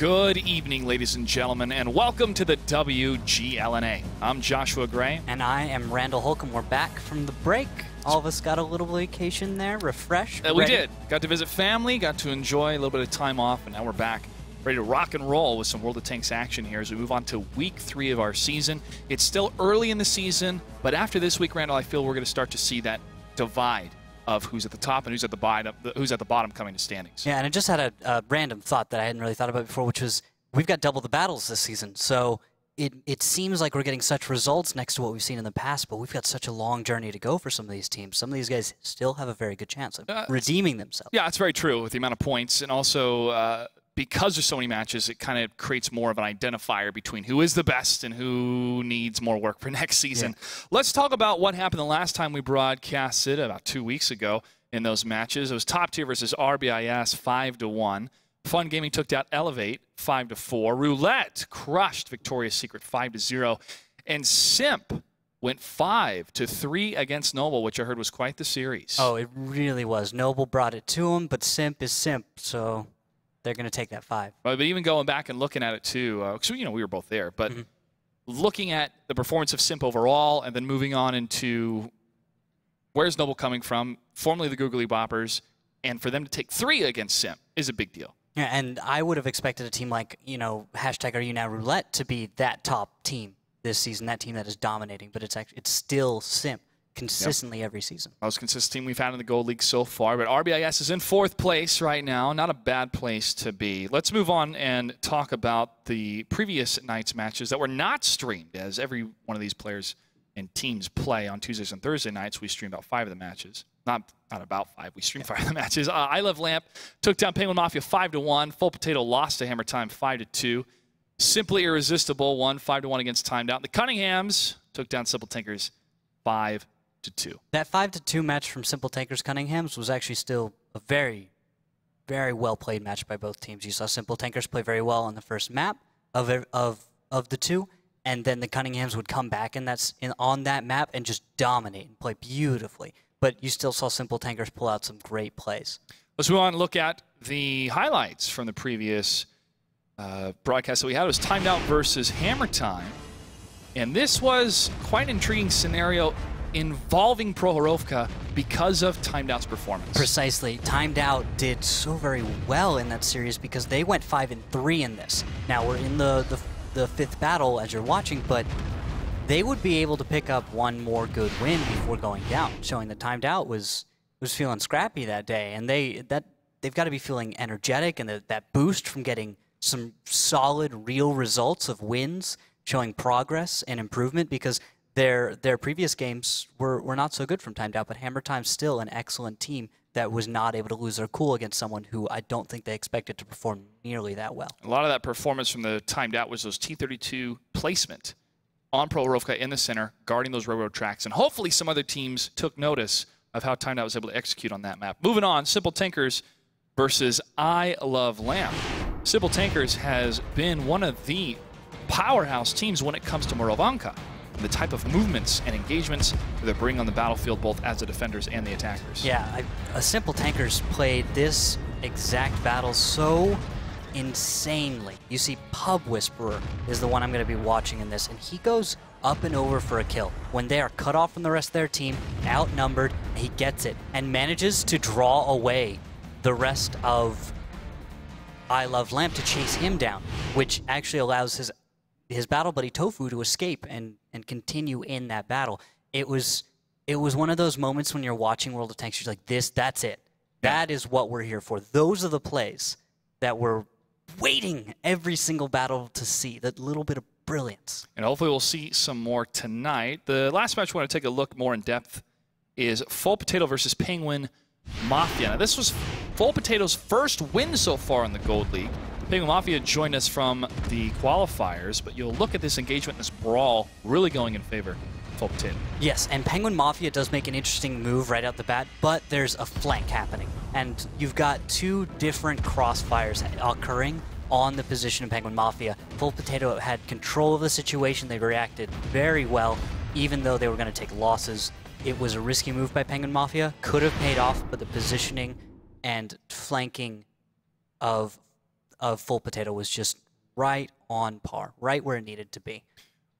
Good evening, ladies and gentlemen, and welcome to the WGLNA. I'm Joshua Gray. And I am Randall Holcomb. We're back from the break. All of us got a little vacation there, refreshed. We did. Got to visit family, got to enjoy a little bit of time off, and now we're back ready to rock and roll with some World of Tanks action here as we move on to week 3 of our season. It's still early in the season, but after this week, Randall, I feel we're going to start to see that divide of who's at the top and who's at the bottom coming to standings. Yeah, and I just had a random thought that I hadn't really thought about before, which was we've got double the battles this season. So it seems like we're getting such results next to what we've seen in the past, but we've got such a long journey to go for some of these teams. Some of these guys still have a very good chance of redeeming themselves. Yeah, it's very true with the amount of points, and also because there's so many matches, it kind of creates more of an identifier between who is the best and who needs more work for next season. Yeah. Let's talk about what happened the last time we broadcasted about 2 weeks ago in those matches. It was Top Tier versus RBIS 5-1. Fun Gaming took down Elevate 5-4. RUlette crushed Victoria's Secret 5-0. And Simp went 5-3 against Noble, which I heard was quite the series. Oh, it really was. Noble brought it to him, but Simp is Simp, so they're going to take that 5. But even going back and looking at it, too, because, we were both there, but looking at the performance of Simp overall and then moving on into where's Noble coming from, formerly the Googly Boppers, and for them to take 3 against Simp is a big deal. Yeah, and I would have expected a team like, hashtag Are You Now Roulette to be that top team this season, that team that is dominating, but it's still Simp consistently every season. Most consistent team we've had in the Gold League so far, but RBIS is in 4th place right now. Not a bad place to be. Let's move on and talk about the previous night's matches that were not streamed, as every one of these players and teams play on Tuesdays and Thursday nights. We stream about 5 of the matches. Not about 5. We stream 5 of the matches. I Love Lamp took down Penguin Mafia 5-1. Full Potato lost to Hammer Time 5-2. Simply Irresistible won 5-1 against Timed Out. The Cunninghams took down Simple Tankers 5-2. That 5-2 match from Simple Tankers Cunninghams was actually still a very, very well played match by both teams. You saw Simple Tankers play very well on the first map of the two, and then the Cunninghams would come back on that map and just dominate and play beautifully. But you still saw Simple Tankers pull out some great plays. Let's move on and look at the highlights from the previous broadcast that we had. It was Timed Out versus Hammer Time. And this was quite an intriguing scenario involving Prohorovka because of Timed Out's performance. Precisely. Timed Out did so very well in that series because they went 5-3 in this. Now, we're in the 5th battle as you're watching, but they would be able to pick up one more good win before going down, showing that Timed Out was feeling scrappy that day, and they've got to be feeling energetic, and that boost from getting some solid, real results of wins, showing progress and improvement, because their previous games were not so good from Timed Out, but Hammer Time's still an excellent team that was not able to lose their cool against someone who I don't think they expected to perform nearly that well. A lot of that performance from the Timed Out was those T-32 placement on Prohorovka in the center, guarding those railroad tracks, and hopefully some other teams took notice of how Timed Out was able to execute on that map. Moving on, Simple Tankers versus I Love Lamp. Simple Tankers has been one of the powerhouse teams when it comes to Morovanka, the type of movements and engagements that they bring on the battlefield, both as the defenders and the attackers. Yeah, Simple Tankers played this exact battle so insanely. You see Pub Whisperer is the one I'm going to be watching in this, and he goes up and over for a kill. When they are cut off from the rest of their team, outnumbered, he gets it and manages to draw away the rest of I Love Lamp to chase him down, which actually allows his battle buddy Tofu to escape and continue in that battle. It was one of those moments when you're watching World of Tanks, you're like, that's it. That is what we're here for. Those are the plays that we're waiting every single battle to see, that little bit of brilliance. And hopefully we'll see some more tonight. The last match we want to take a look more in depth is Full Potato versus Penguin Mafia. Now, this was Full Potato's first win so far in the Gold League. Penguin Mafia joined us from the qualifiers, but you'll look at this engagement, this brawl, really going in favor of Full Potato. Yes, and Penguin Mafia does make an interesting move right out the bat, but there's a flank happening. And you've got 2 different crossfires occurring on the position of Penguin Mafia. Full Potato had control of the situation. They reacted very well, even though they were going to take losses. It was a risky move by Penguin Mafia. Could have paid off, but the positioning and flanking of of Full Potato was just right on par, right where it needed to be.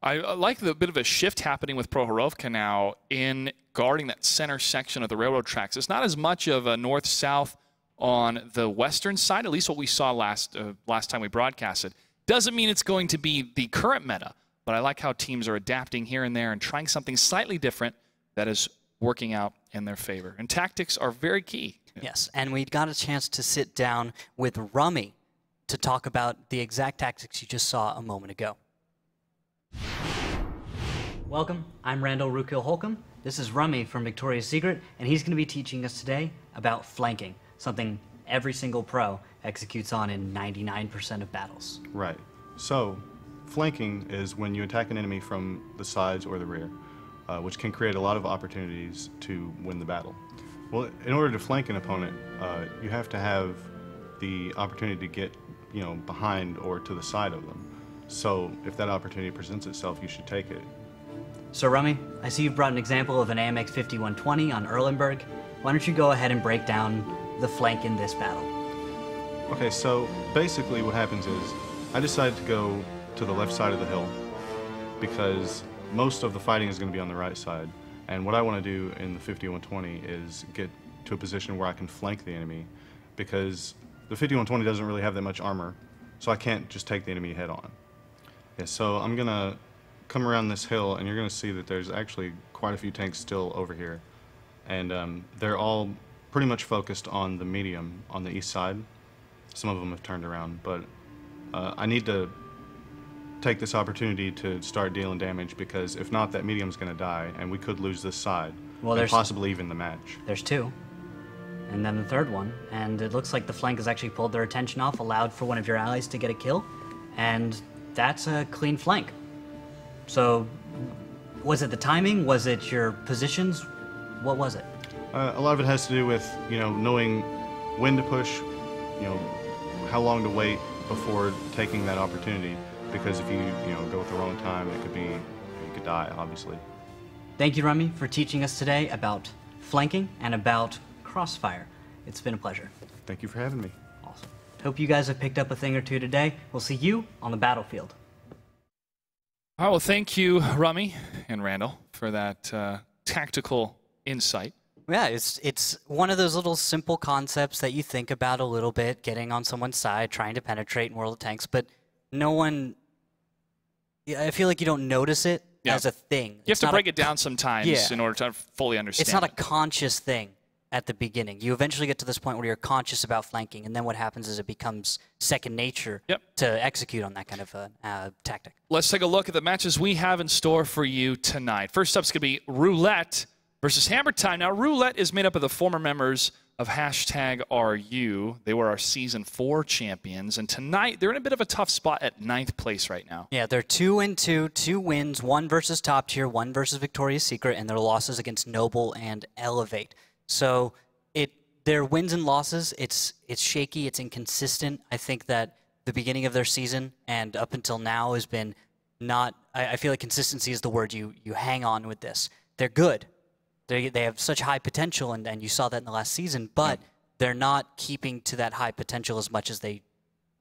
I like the bit of a shift happening with Prohorovka now in guarding that center section of the railroad tracks. It's not as much of a north-south on the western side, at least what we saw last time we broadcasted. Doesn't mean it's going to be the current meta, but I like how teams are adapting here and there and trying something slightly different that is working out in their favor. And tactics are very key. Yes, and we got a chance to sit down with Rummy to talk about the exact tactics you just saw a moment ago. Welcome, I'm Randall Rukill Holcomb. This is Rummy from Victoria's Secret, and he's going to be teaching us today about flanking, something every single pro executes on in 99% of battles. Right. So, flanking is when you attack an enemy from the sides or the rear, which can create a lot of opportunities to win the battle. Well, in order to flank an opponent, you have to have the opportunity to get, behind or to the side of them. So, if that opportunity presents itself, you should take it. So Rummy, I see you've brought an example of an AMX 5120 on Erlenberg. Why don't you go ahead and break down the flank in this battle? Okay, so basically what happens is I decided to go to the left side of the hill because most of the fighting is going to be on the right side. And what I want to do in the 5120 is get to a position where I can flank the enemy because the 5120 doesn't really have that much armor, so I can't just take the enemy head on. Yeah, so I'm going to come around this hill and you're going to see that there's actually quite a few tanks still over here. And they're all pretty much focused on the medium on the east side. Some of them have turned around, but I need to take this opportunity to start dealing damage because if not, that medium's going to die and we could lose this side, and possibly even the match. There's two, and then the third one, and it looks like the flank has actually pulled their attention off, allowed for one of your allies to get a kill, and that's a clean flank. So, was it the timing? Was it your positions? What was it? A lot of it has to do with, knowing when to push, how long to wait before taking that opportunity. Because if you, go at the wrong time, you could die, obviously. Thank you, Rummy, for teaching us today about flanking and about crossfire. It's been a pleasure. Thank you for having me. Awesome. Hope you guys have picked up a thing or two today. We'll see you on the battlefield. All right, well, thank you, Rummy and Randall, for that tactical insight. Yeah, it's one of those little simple concepts that you think about a little bit, getting on someone's side, trying to penetrate in World of Tanks, but no one, I feel like you don't notice it as a thing. You have to break it down sometimes in order to fully understand It's not a conscious thing at the beginning. You eventually get to this point where you're conscious about flanking, and then what happens is it becomes second nature to execute on that kind of tactic. Let's take a look at the matches we have in store for you tonight. First up is going to be RUlette versus Hammer Time. Now, RUlette is made up of the former members of #RU. They were our Season 4 champions, and tonight they're in a bit of a tough spot at 9th place right now. Yeah, they're 2-2, 2 wins, 1 versus Top Tier, 1 versus Victoria's Secret, and their losses against Noble and Elevate. So their wins and losses, it's shaky, it's inconsistent. I think that the beginning of their season and up until now has been not, I feel like consistency is the word you hang on with this. They're good. They have such high potential, and you saw that in the last season, but they're not keeping to that high potential as much as they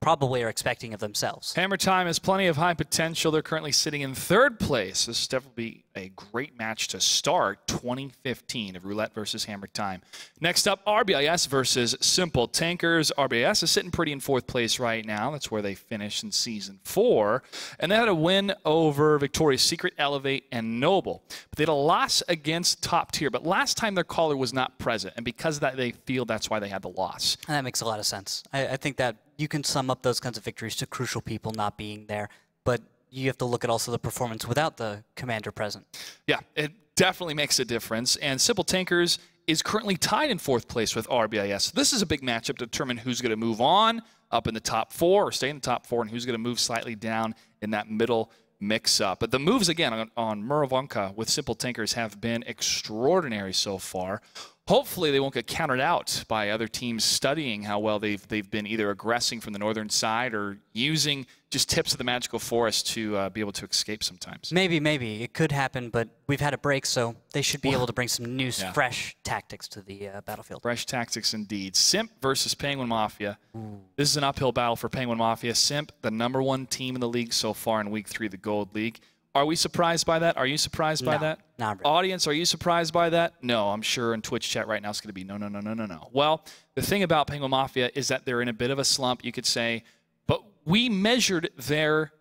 probably are expecting of themselves. Hammer Time has plenty of high potential. They're currently sitting in 3rd place. This will definitely be a great match to start 2015 of RUlette versus Hammer Time. Next up, RBIS versus Simple Tankers. RBIS is sitting pretty in 4th place right now. That's where they finished in Season 4. And they had a win over Victoria's Secret, Elevate, and Noble. But they had a loss against Top Tier. But last time their caller was not present. And because of that, they feel that's why they had the loss. And that makes a lot of sense. I think that you can sum up those kinds of victories to crucial people not being there, but you have to look at also the performance without the commander present. Yeah, it definitely makes a difference, and Simple Tankers is currently tied in 4th place with RBIS. This is a big matchup to determine who's going to move on up in the top 4 or stay in the top 4 and who's going to move slightly down in that middle mix-up. But the moves, again, on Muravonka with Simple Tankers have been extraordinary so far. hopefully they won't get countered out by other teams studying how well they've been either aggressing from the northern side or using just tips of the magical forest to be able to escape sometimes. Maybe. It could happen, but we've had a break, so they should be able to bring some new, fresh tactics to the battlefield. Fresh tactics indeed. Simp versus Penguin Mafia. Ooh. This is an uphill battle for Penguin Mafia. Simp, the #1 team in the league so far in Week 3 of the Gold League. Are we surprised by that? Are you surprised by that? Not really. Audience, are you surprised by that? No, I'm sure in Twitch chat right now it's going to be no. Well, the thing about Penguin Mafia is that they're in a bit of a slump, you could say, but we measured their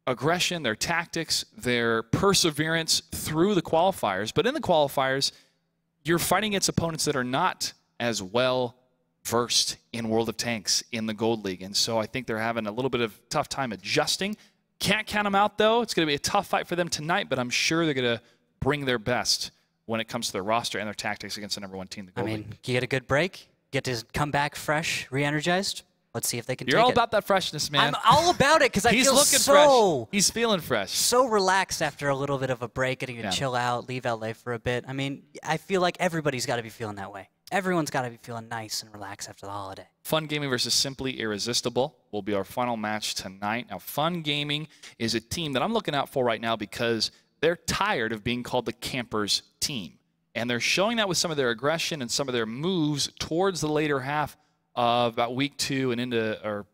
aggression, their tactics, their perseverance through the qualifiers. But in the qualifiers, you're fighting against opponents that are not as well versed in World of Tanks in the Gold League. And so I think they're having a little bit of tough time adjusting. Can't count them out, though. It's going to be a tough fight for them tonight, but I'm sure they're going to bring their best when it comes to their roster and their tactics against the #1 team in the Gold League. You get a good break, get to come back fresh, re-energized. Let's see if they can You're all about that freshness, man. I'm all about it because I feel fresh. He's feeling fresh. So relaxed after a little bit of a break, getting to chill out, leave LA for a bit. I mean, I feel like everybody's got to be feeling that way. Everyone's got to be feeling nice and relaxed after the holiday. Fun Gaming versus Simply Irresistible will be our final match tonight. Now, Fun Gaming is a team that I'm looking out for right now because they're tired of being called the campers team. And they're showing that with some of their aggression and some of their moves towards the later half of about Week 2 and into,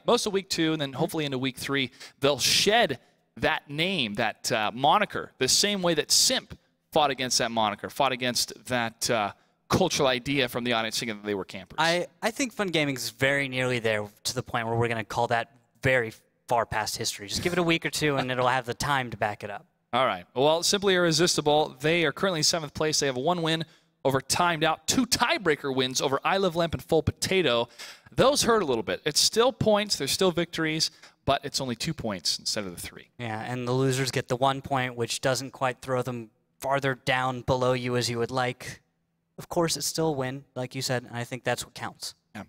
most of Week 2 and then hopefully into Week 3. They'll shed that name, that moniker, the same way that Simp fought against that moniker, fought against that cultural idea from the audience thinking that they were campers. I think Fun Gaming is very nearly there to the point where we're going to call that very far past history. Just give it a week or two and it'll have the time to back it up. All right. Well, Simply Irresistible, they are currently 7th place. They have 1 win over Timed Out, 2 tiebreaker wins over I Love Lamp and Full Potato. Those hurt a little bit. It's still points. There's still victories, but it's only 2 points instead of the 3. Yeah, and the losers get the 1 point, which doesn't quite throw them farther down below you as you would like. Of course, it's still a win, like you said, and I think that's what counts. Yeah.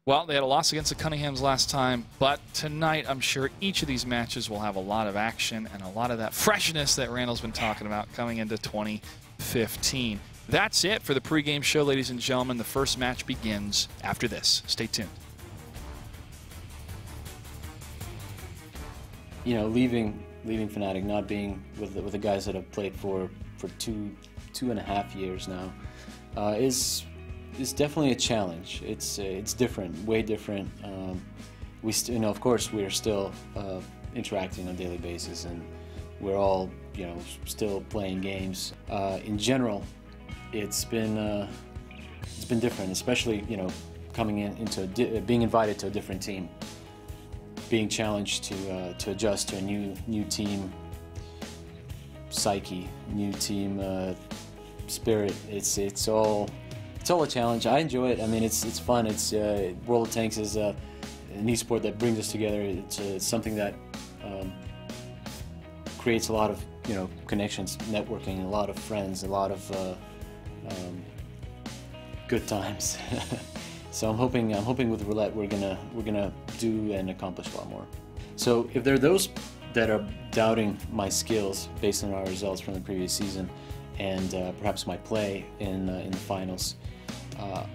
Well, they had a loss against the Cunninghams last time, but tonight I'm sure each of these matches will have a lot of action and a lot of that freshness that Randall's been talking about coming into 2015. That's it for the pregame show, ladies and gentlemen. The first match begins after this. Stay tuned. You know, leaving Fnatic, not being with the guys that I've played for 2.5 years now, is definitely a challenge. It's different, way different. Of course, we are still interacting on a daily basis, and we're all still playing games. In general, it's been different, especially coming into being invited to a different team, being challenged to adjust to a new team psyche, new team spirit. It's all a challenge. I enjoy it. I mean, it's fun. It's World of Tanks is an esport that brings us together. It's something that creates a lot of connections, networking, a lot of friends, a lot of good times. So I'm hoping with RUlette we're gonna do and accomplish a lot more. So if there are those that are doubting my skills based on our results from the previous season and perhaps my play in the finals,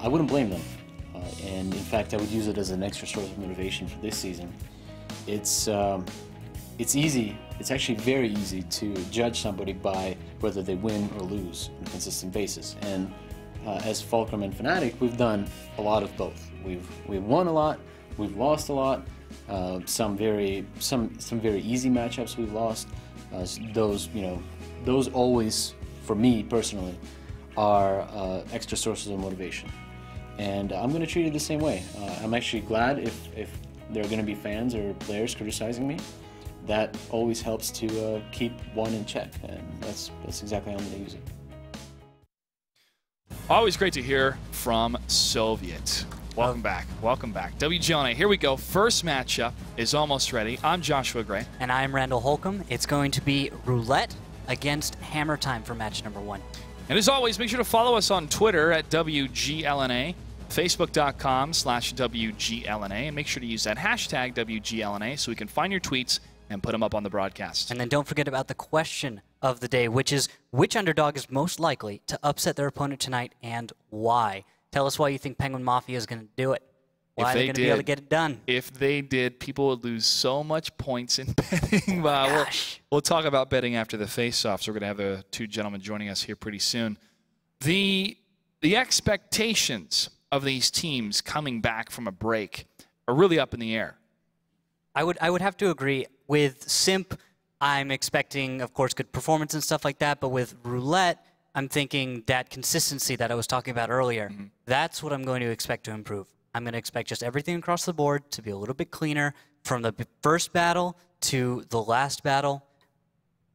I wouldn't blame them. And in fact, I would use it as an extra source of motivation for this season. It's easy. It's actually very easy to judge somebody by whether they win or lose on a consistent basis. And as Fulcrum and Fnatic, we've done a lot of both. We've won a lot. We've lost a lot. Some very easy matchups we've lost. Those always, for me personally, are extra sources of motivation. And I'm going to treat it the same way. I'm actually glad if there are going to be fans or players criticizing me. That always helps to keep one in check, and that's exactly how I'm going to use it. Always great to hear from Soviet. Welcome back. Welcome back. WGLNA, here we go. First matchup is almost ready. I'm Joshua Gray. And I'm Randall Holcomb. It's going to be RUlette against Hammer Time for match number 1. And as always, make sure to follow us on Twitter at WGLNA, Facebook.com/WGLNA, and make sure to use that hashtag WGLNA so we can find your tweets and put them up on the broadcast. And then don't forget about the question of the day, which is which underdog is most likely to upset their opponent tonight and why? Tell us why you think Penguin Mafia is going to do it. Why they're going to be able to get it done. If they did, people would lose so much points in betting. We'll talk about betting after the face-offs. We're going to have the two gentlemen joining us here pretty soon. The expectations of these teams coming back from a break are really up in the air. I would have to agree. With Simp, I'm expecting, of course, good performance and stuff like that. But with RUlette, I'm thinking that consistency that I was talking about earlier, that's what I'm going to expect to improve. I'm going to expect just everything across the board to be a little bit cleaner from the first battle to the last battle.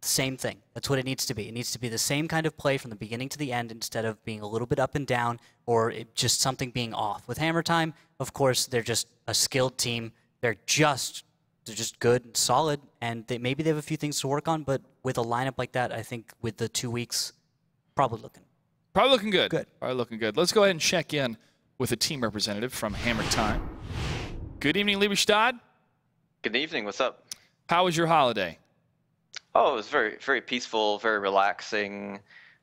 Same thing. That's what it needs to be. It needs to be the same kind of play from the beginning to the end instead of being a little bit up and down or just something being off. With Hammer Time, of course, they're just a skilled team. They're just good and solid, and maybe they have a few things to work on, but with a lineup like that, I think with the 2 weeks, probably looking good. Probably looking good. Let's go ahead and check in with a team representative from Hammer Time. Good evening, Lieberstad. Good evening. What's up? How was your holiday? Oh, it was very, very peaceful, very relaxing.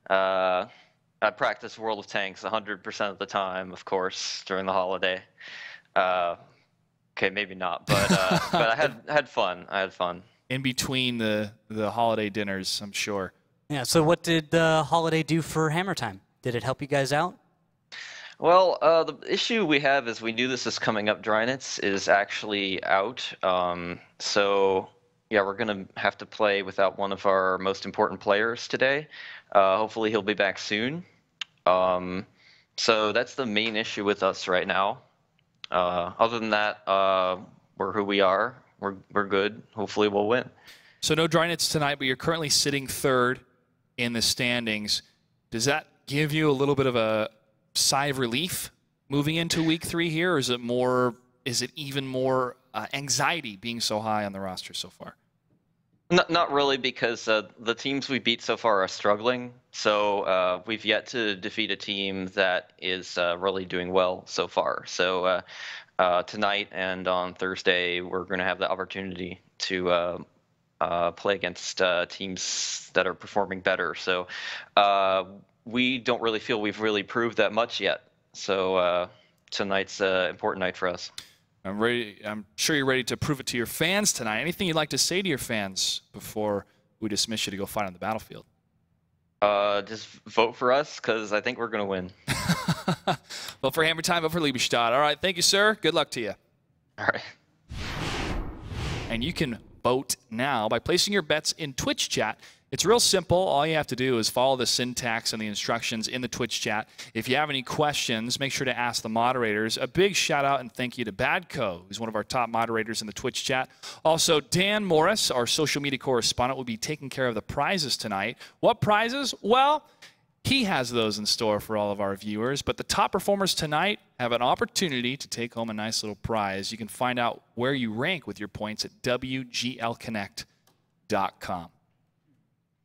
I practiced World of Tanks 100% of the time, of course, during the holiday. Okay, maybe not, but I had fun. I had fun. In between the holiday dinners, I'm sure. Yeah, so what did the holiday do for Hammer Time? Did it help you guys out? Well, the issue we have is we knew this is coming up. Drynitz is actually out. So, yeah, we're going to have to play without one of our most important players today. Hopefully he'll be back soon. So that's the main issue with us right now. Other than that, we're who we are. We're good. Hopefully we'll win. So no Drynitz tonight, but you're currently sitting third in the standings. Does that give you a little bit of a sigh of relief moving into week 3 here, or is it even more anxiety being so high on the roster so far? Not really, because the teams we beat so far are struggling. So we've yet to defeat a team that is really doing well so far. So tonight and on Thursday, we're going to have the opportunity to play against teams that are performing better. So we don't really feel we've really proved that much yet. So tonight's an important night for us. I'm ready. I'm sure you're ready to prove it to your fans tonight. Anything you'd like to say to your fans before we dismiss you to go fight on the battlefield? Just vote for us, because I think we're going to win. Vote for Hammer Time, vote for Lieberstad. All right, thank you, sir. Good luck to you. All right. And you can vote now by placing your bets in Twitch chat. It's real simple. All you have to do is follow the syntax and the instructions in the Twitch chat. If you have any questions, make sure to ask the moderators. A big shout out and thank you to Badco, who's one of our top moderators in the Twitch chat. Also, Dan Morris, our social media correspondent, will be taking care of the prizes tonight. What prizes? Well, he has those in store for all of our viewers, but the top performers tonight have an opportunity to take home a nice little prize. You can find out where you rank with your points at WGLConnect.com.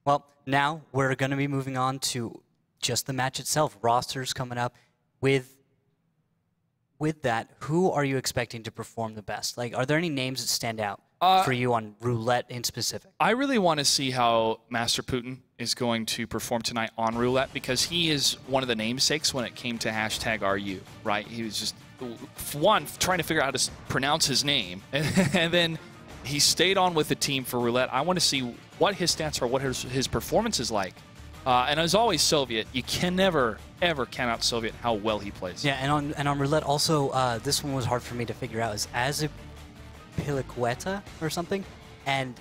Well, now we're going to be moving on to just the match itself. Rosters coming up. With that, who are you expecting to perform the best? Like, are there any names that stand out for you on RUlette in specific? I really want to see how Master Putin is going to perform tonight on RUlette, because he is one of the namesakes when it came to #RU, right? He was just, one, trying to figure out how to pronounce his name, and then he stayed on with the team for RUlette. I want to see what his stats are, what his performance is like. And as always, Soviet, you can never, ever count out Soviet how well he plays. Yeah, and on RUlette also, this one was hard for me to figure out, is Azipilicueta or something, and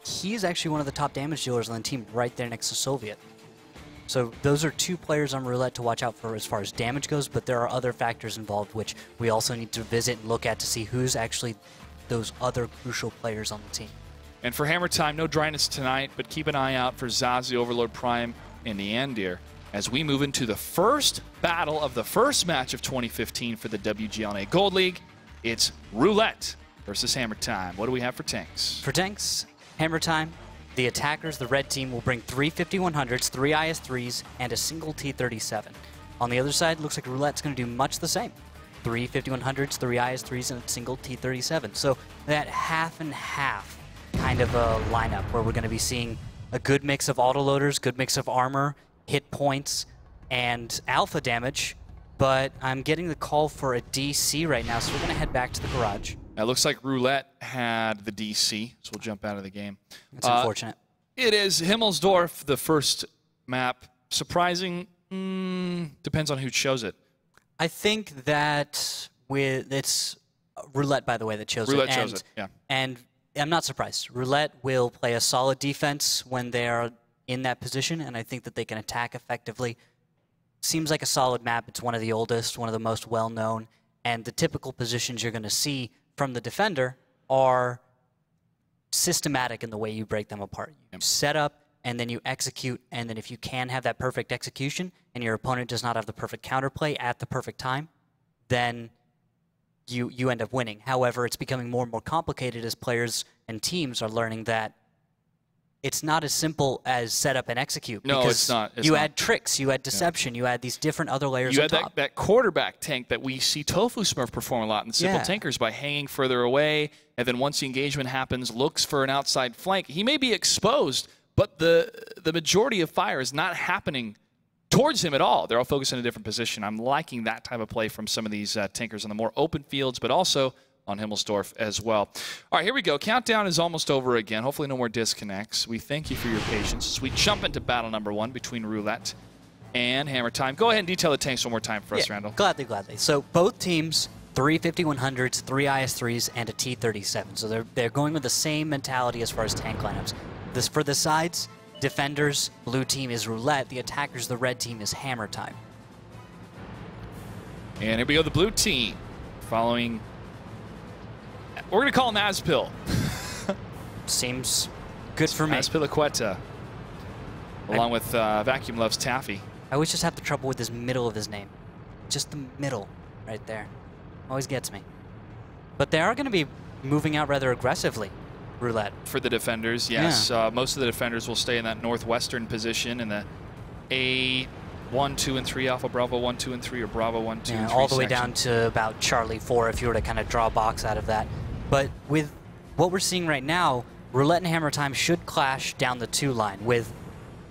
he's actually one of the top damage dealers on the team right there next to Soviet. So those are two players on RUlette to watch out for as far as damage goes, but there are other factors involved which we also need to visit and look at to see who's actually those other crucial players on the team. And for Hammer Time, no Drynitz tonight, but keep an eye out for Zazie, Overlord Prime, and Neandir as we move into the first battle of the first match of 2015 for the WGLNA Gold League. It's RUlette versus Hammer Time. What do we have for tanks? For tanks, Hammer Time, the attackers, the red team, will bring 3 5100s, 3 IS-3s, and a single T-37. On the other side, looks like RUlette's going to do much the same. 3 5100s, 3 IS-3s, and a single T-37. So that half and half kind of a lineup where we're going to be seeing a good mix of autoloaders, good mix of armor, hit points, and alpha damage. But I'm getting the call for a DC right now, so we're going to head back to the garage. It looks like RUlette had the DC, so we'll jump out of the game. It's unfortunate. It is Himmelsdorf, the first map. Surprising? Depends on who chose it. I think that it's RUlette, by the way, that chose RUlette it. chose it, yeah. And I'm not surprised. RUlette will play a solid defense when they are in that position, and I think that they can attack effectively. Seems like a solid map. It's one of the oldest, one of the most well-known, and the typical positions you're going to see from the defender are systematic in the way you break them apart. You set up, and then you execute, and then if you can have that perfect execution, and your opponent does not have the perfect counterplay at the perfect time, then you end up winning. However, it's becoming more and more complicated as players and teams are learning that it's not as simple as set up and execute. No, because it's not. You add tricks, you add deception, you add these different other layers on top. You had that quarterback tank that we see Tofu Smurf perform a lot in Simple Tankers by hanging further away, and then once the engagement happens, looks for an outside flank. He may be exposed, but the majority of fire is not happening towards him at all. They're all focused in a different position. I'm liking that type of play from some of these tankers on the more open fields, but also on Himmelsdorf as well. All right, here we go. Countdown is almost over again. Hopefully no more disconnects. We thank you for your patience as we jump into battle number 1 between RUlette and Hammer Time. Go ahead and detail the tanks one more time for us, Randall. Gladly. So both teams, 3 5100s, 3 IS-3s, and a T-37. So they're going with the same mentality as far as tank lineups. For the sides, defenders, blue team is RUlette. The attackers, the red team, is Hammer Time. And here we go, the blue team following. We're going to call him Azpil. Seems good for me. Azpilicueta, along with Vacuum Loves Taffy. I always just have the trouble with this middle of his name. Just the middle right there. Always gets me. But they are going to be moving out rather aggressively, RUlette. For the defenders, yes. Yeah. Most of the defenders will stay in that northwestern position in the A1, 2, and 3, Alpha Bravo 1, 2, and 3, or Bravo 1, 2, and 3 all the way section. down to about Charlie 4 if you were to kind of draw a box out of that. But with what we're seeing right now, RUlette and Hammer Time should clash down the 2 line, with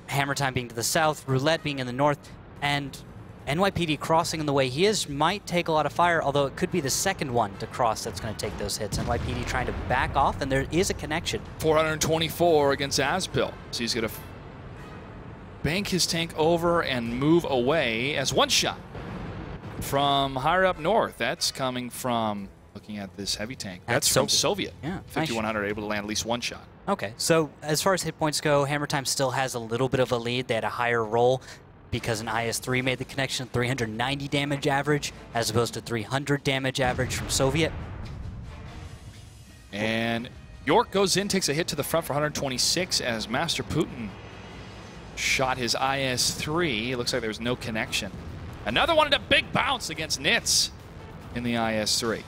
Hammer Time being to the south, RUlette being in the north, and NYPD crossing in the way he is might take a lot of fire, although it could be the second one to cross that's going to take those hits. NYPD trying to back off, and there is a connection. 424 against Azpil. So he's going to bank his tank over and move away as one shot from higher up north. That's coming from, looking at this heavy tank, that's from Soviet. Yeah, 5100 able to land at least one shot. Okay, so as far as hit points go, Hammer Time still has a little bit of a lead. They had a higher roll because an IS-3 made the connection, 390 damage average as opposed to 300 damage average from Soviet. And York goes in, takes a hit to the front for 126 as Master Putin shot his IS-3. It looks like there was no connection. Another one at a big bounce against Nitz in the IS-3.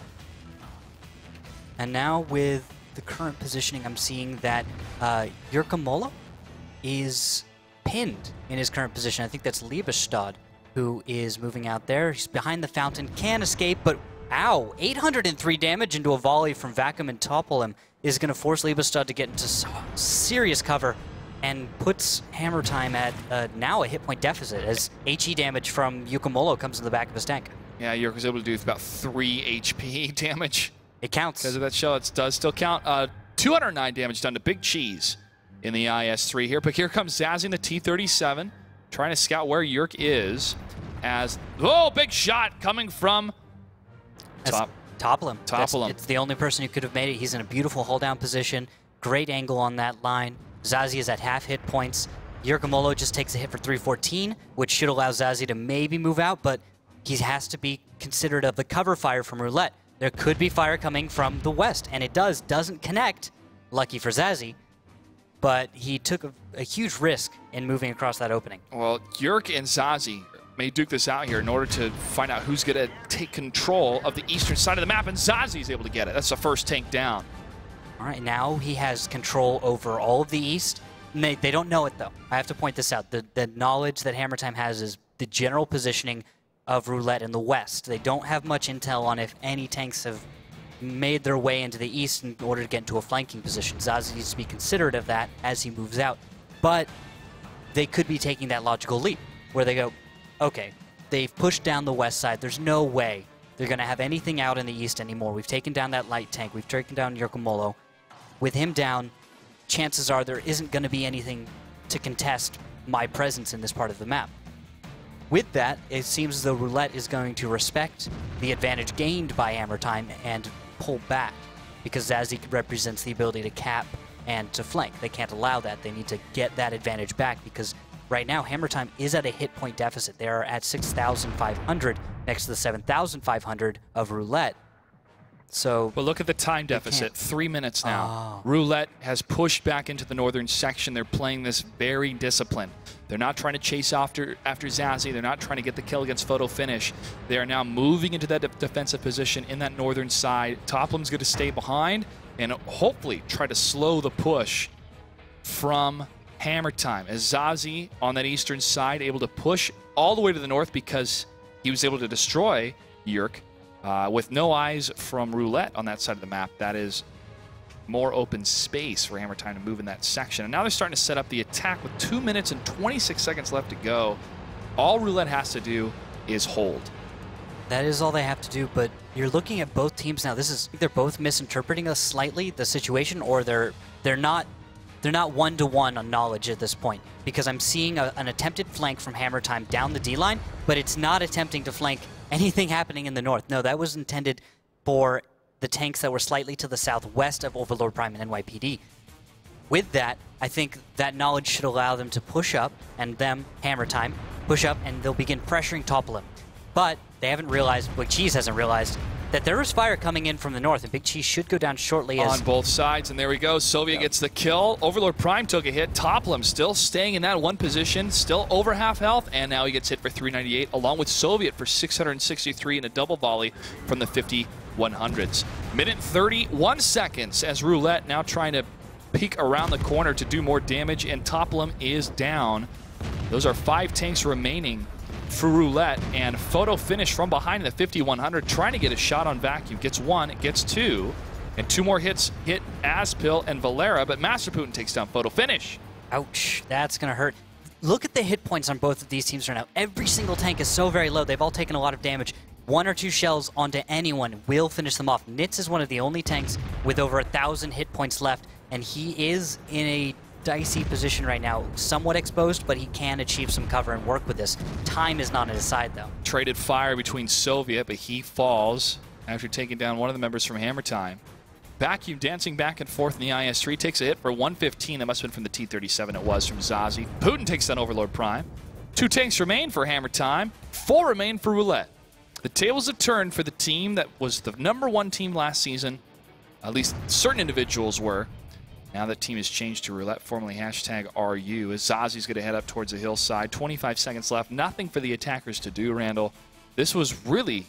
And now with the current positioning, I'm seeing that Yurkamolo is pinned in his current position. I think that's Liebestad who is moving out there. He's behind the fountain, can escape, but ow, 803 damage into a volley from Vacuum and topple him is going to force Liebestad to get into serious cover and puts Hammer Time at now a hit point deficit as HE damage from Yurkamolo comes in the back of his tank. Yeah, York was able to do about 3 HP damage. It counts. Because of that shell, it does still count. 209 damage done to Big Cheese in the IS-3 here. But here comes Zazzy in the T-37, trying to scout where Yerk is. As, oh, big shot coming from Topple him. Topple him. It's the only person who could have made it. He's in a beautiful hold-down position. Great angle on that line. Zazzy is at half hit points. Yurkamolo just takes a hit for 314, which should allow Zazzy to maybe move out, but he has to be considered of the cover fire from RUlette. There could be fire coming from the west, and it doesn't connect. Lucky for Zazzy, but he took a huge risk in moving across that opening. Well, Yerk and Zazzy may duke this out here in order to find out who's going to take control of the eastern side of the map, and Zazzy's able to get it. That's the first tank down. All right, now he has control over all of the east. And they don't know it, though. I have to point this out. The knowledge that Hammer Time has is the general positioning of RUlette in the west. They don't have much intel on if any tanks have made their way into the east in order to get into a flanking position. Zazi needs to be considerate of that as he moves out. But they could be taking that logical leap where they go, okay, they've pushed down the west side. There's no way they're going to have anything out in the east anymore. We've taken down that light tank. We've taken down Yerkomolo. With him down, chances are there isn't going to be anything to contest my presence in this part of the map. With that, it seems as though RUlette is going to respect the advantage gained by Hammer Time and pull back, because Zazie represents the ability to cap and to flank. They can't allow that. They need to get that advantage back, because right now Hammer Time is at a hit point deficit. They are at 6,500 next to the 7,500 of RUlette. So, but look at the time deficit, 3 minutes now. RUlette has pushed back into the northern section. They're playing this very disciplined. They're not trying to chase after Zazie. They're not trying to get the kill against Photo Finish. They are now moving into that defensive position in that northern side. Toplam's going to stay behind and hopefully try to slow the push from Hammer Time. As Zazie on that eastern side able to push all the way to the north because he was able to destroy Yerk. With no eyes from RUlette on that side of the map, that is more open space for Hammer Time to move in that section. And now they're starting to set up the attack with 2 minutes and 26 seconds left to go. All RUlette has to do is hold. That is all they have to do, but you're looking at both teams now. This is, they're both misinterpreting us slightly, the situation, or they're not one-to-one on knowledge at this point, because I'm seeing an attempted flank from Hammer Time down the D-line, but it's not attempting to flank anything happening in the north. No, that was intended for the tanks that were slightly to the southwest of Overlord Prime and NYPD. With that, I think that knowledge should allow them to push up, and them, Hammer Time, push up, and they'll begin pressuring Toplam. But they haven't realized, Big Cheese hasn't realized, that there is fire coming in from the north, and Big Cheese should go down shortly. On both sides, and there we go. Soviet gets the kill. Overlord Prime took a hit. Toplam still staying in that one position, still over half health, and now he gets hit for 398, along with Soviet for 663 in a double volley from the 50-100s. Minute 31 seconds as RUlette now trying to peek around the corner to do more damage, and Toplam is down. Those are 5 tanks remaining for RUlette, and Photo Finish from behind in the 50-100 trying to get a shot on Vacuum. Gets 1, gets 2, and 2 more hits hit Azpil and Valera, but Master Putin takes down Photo Finish. Ouch, that's going to hurt. Look at the hit points on both of these teams right now. Every single tank is so very low. They've all taken a lot of damage. 1 or 2 shells onto anyone will finish them off. Nitz is one of the only tanks with over 1,000 hit points left, and he is in a dicey position right now, somewhat exposed, but he can achieve some cover and work with this. Time is not on his side, though. Traded fire between Soviet, but he falls after taking down one of the members from Hammer Time. Vacuum dancing back and forth in the IS-3, takes a hit for 115. That must have been from the T-37. It was from Zazie. Putin takes down Overlord Prime. 2 tanks remain for Hammer Time. 4 remain for RUlette. The tables have turned for the team that was the #1 team last season. At least certain individuals were. Now that team has changed to RUlette, formerly #RU, as Zazie's going to head up towards the hillside. 25 seconds left. Nothing for the attackers to do, Randall. This was really,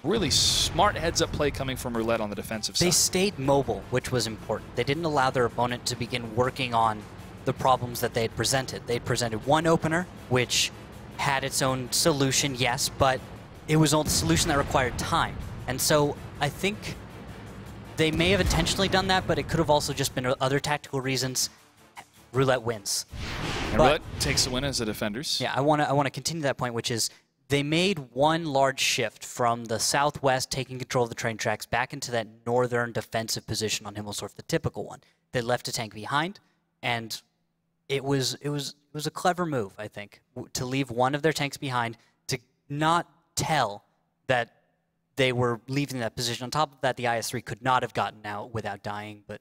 really smart heads-up play coming from RUlette on the defensive side. They stayed mobile, which was important. They didn't allow their opponent to begin working on the problems that they had presented. They had presented one opener, which had its own solution, yes, but it was a solution that required time. And so I think they may have intentionally done that, but it could have also just been other tactical reasons. RUlette wins. And RUlette takes the win as the defenders. Yeah, I want to continue that point, which is they made one large shift from the southwest, taking control of the train tracks, back into that northern defensive position on Himmelsdorf, the typical one. They left a tank behind, and it was a clever move, I think, to leave one of their tanks behind, to not tell that they were leaving that position. On top of that, the IS-3 could not have gotten out without dying. But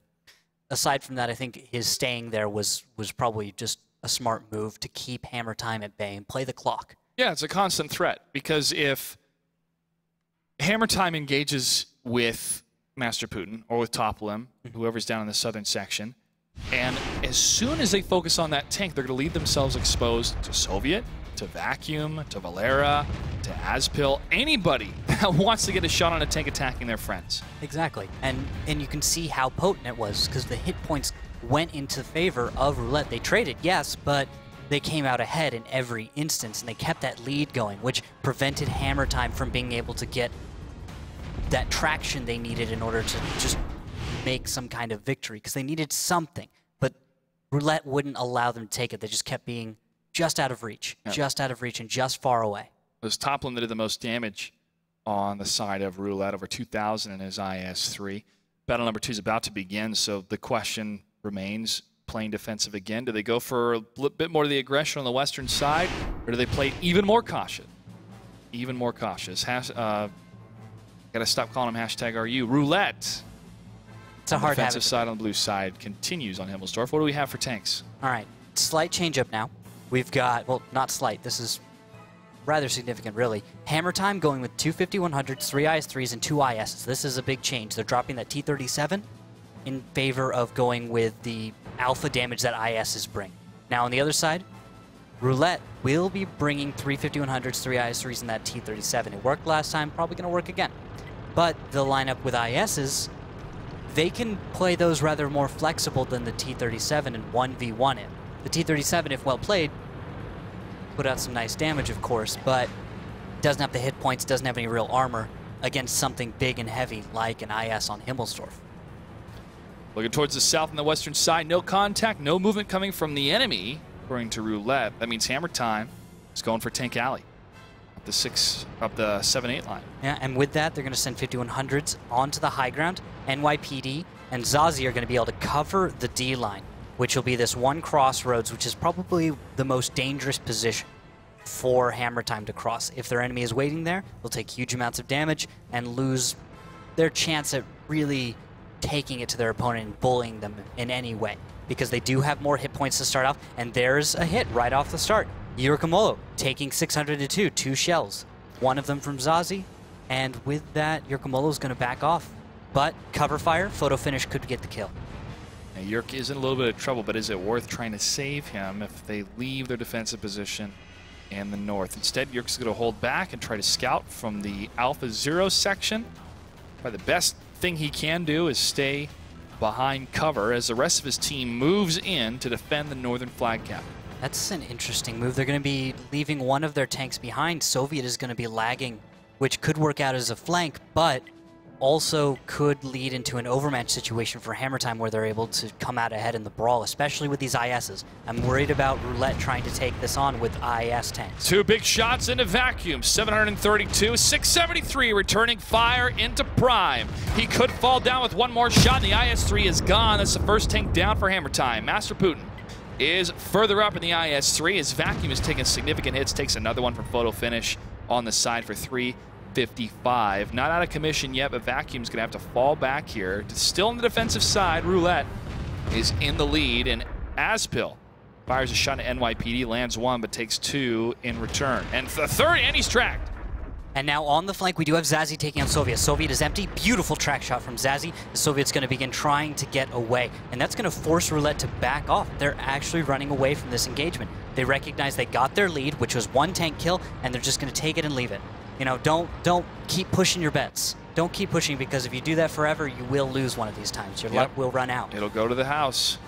aside from that, I think his staying there was probably just a smart move to keep Hammer Time at bay and play the clock. Yeah, it's a constant threat, because if Hammer Time engages with Master Putin or with Toplam, whoever's down in the southern section, and as soon as they focus on that tank, they're going to leave themselves exposed to Soviet, to Vacuum, to Valera, to Azpil, anybody that wants to get a shot on a tank attacking their friends. Exactly. And you can see how potent it was, because the hit points went into favor of RUlette. They traded, yes, but they came out ahead in every instance, and they kept that lead going, which prevented Hammer Time from being able to get that traction they needed in order to just make some kind of victory, because they needed something. But RUlette wouldn't allow them to take it. They just kept being just out of reach, just out of reach and just far away. It was Toplum that did the most damage on the side of RUlette, over 2,000 in his IS-3. Battle number 2 is about to begin, so the question remains, playing defensive again. Do they go for a bit more of the aggression on the western side, or do they play even more cautious? Even more cautious. Got to stop calling him #RU. RUlette. It's a hard defensive habit. side on the blue side continues on Himmelsdorf. What do we have for tanks? All right, slight change up now. We've got, well, not slight, this is rather significant, really. Hammer Time going with 2 5100s, 3 IS-3s, and 2 ISs. This is a big change. They're dropping that T-37 in favor of going with the alpha damage that ISs bring. Now, on the other side, RUlette will be bringing 3 5100s, 3 IS-3s, and that T-37. It worked last time, probably going to work again. But the lineup with ISs, they can play those rather more flexible than the T-37 and 1v1 it. The T-37, if well played, put out some nice damage, of course, but doesn't have the hit points, doesn't have any real armor against something big and heavy like an IS on Himmelsdorf. Looking towards the south and the western side, no contact, no movement coming from the enemy, according to RUlette. That means Hammer Time is going for Tank Alley up the 7-8 line. Yeah, and with that, they're going to send 5100s onto the high ground. NYPD and Zazie are going to be able to cover the D line, which will be this one crossroads, which is probably the most dangerous position for Hammer Time to cross. If their enemy is waiting there, they'll take huge amounts of damage and lose their chance at really taking it to their opponent and bullying them in any way, because they do have more hit points to start off, and there's a hit right off the start. Yurkamolo taking 602, 2 shells, one of them from Zazie, and with that, Yurkamolo's going to back off. But cover fire, photo finish could get the kill. Now, Yurk is in a little bit of trouble, but is it worth trying to save him if they leave their defensive position in the north? Instead, Yurk's going to hold back and try to scout from the Alpha 0 section. Probably the best thing he can do is stay behind cover as the rest of his team moves in to defend the northern flag cap. That's an interesting move. They're going to be leaving one of their tanks behind. Soviet is going to be lagging, which could work out as a flank, but also could lead into an overmatch situation for Hammer Time where they're able to come out ahead in the brawl, especially with these ISs. I'm worried about RUlette trying to take this on with IS tanks. 2 big shots into vacuum. 732, 673 returning fire into prime. He could fall down with one more shot, and the IS-3 is gone. That's the first tank down for Hammer Time. Master Putin is further up in the IS-3 as vacuum is taking significant hits, takes another one for photo finish on the side for 355. Not out of commission yet, but Vacuum's going to have to fall back here. Still on the defensive side, RUlette is in the lead, and Aspil fires a shot at NYPD, lands 1, but takes 2 in return. And the third, and he's tracked. And now on the flank, we do have Zazie taking on Soviet. Soviet is empty. Beautiful track shot from Zazie. The Soviet's going to begin trying to get away, and that's going to force RUlette to back off. They're actually running away from this engagement. They recognize they got their lead, which was 1 tank kill, and they're just going to take it and leave it. You know, don't keep pushing your bets. Don't keep pushing, because if you do that forever, you will lose one of these times. Your luck will run out. It'll go to the house.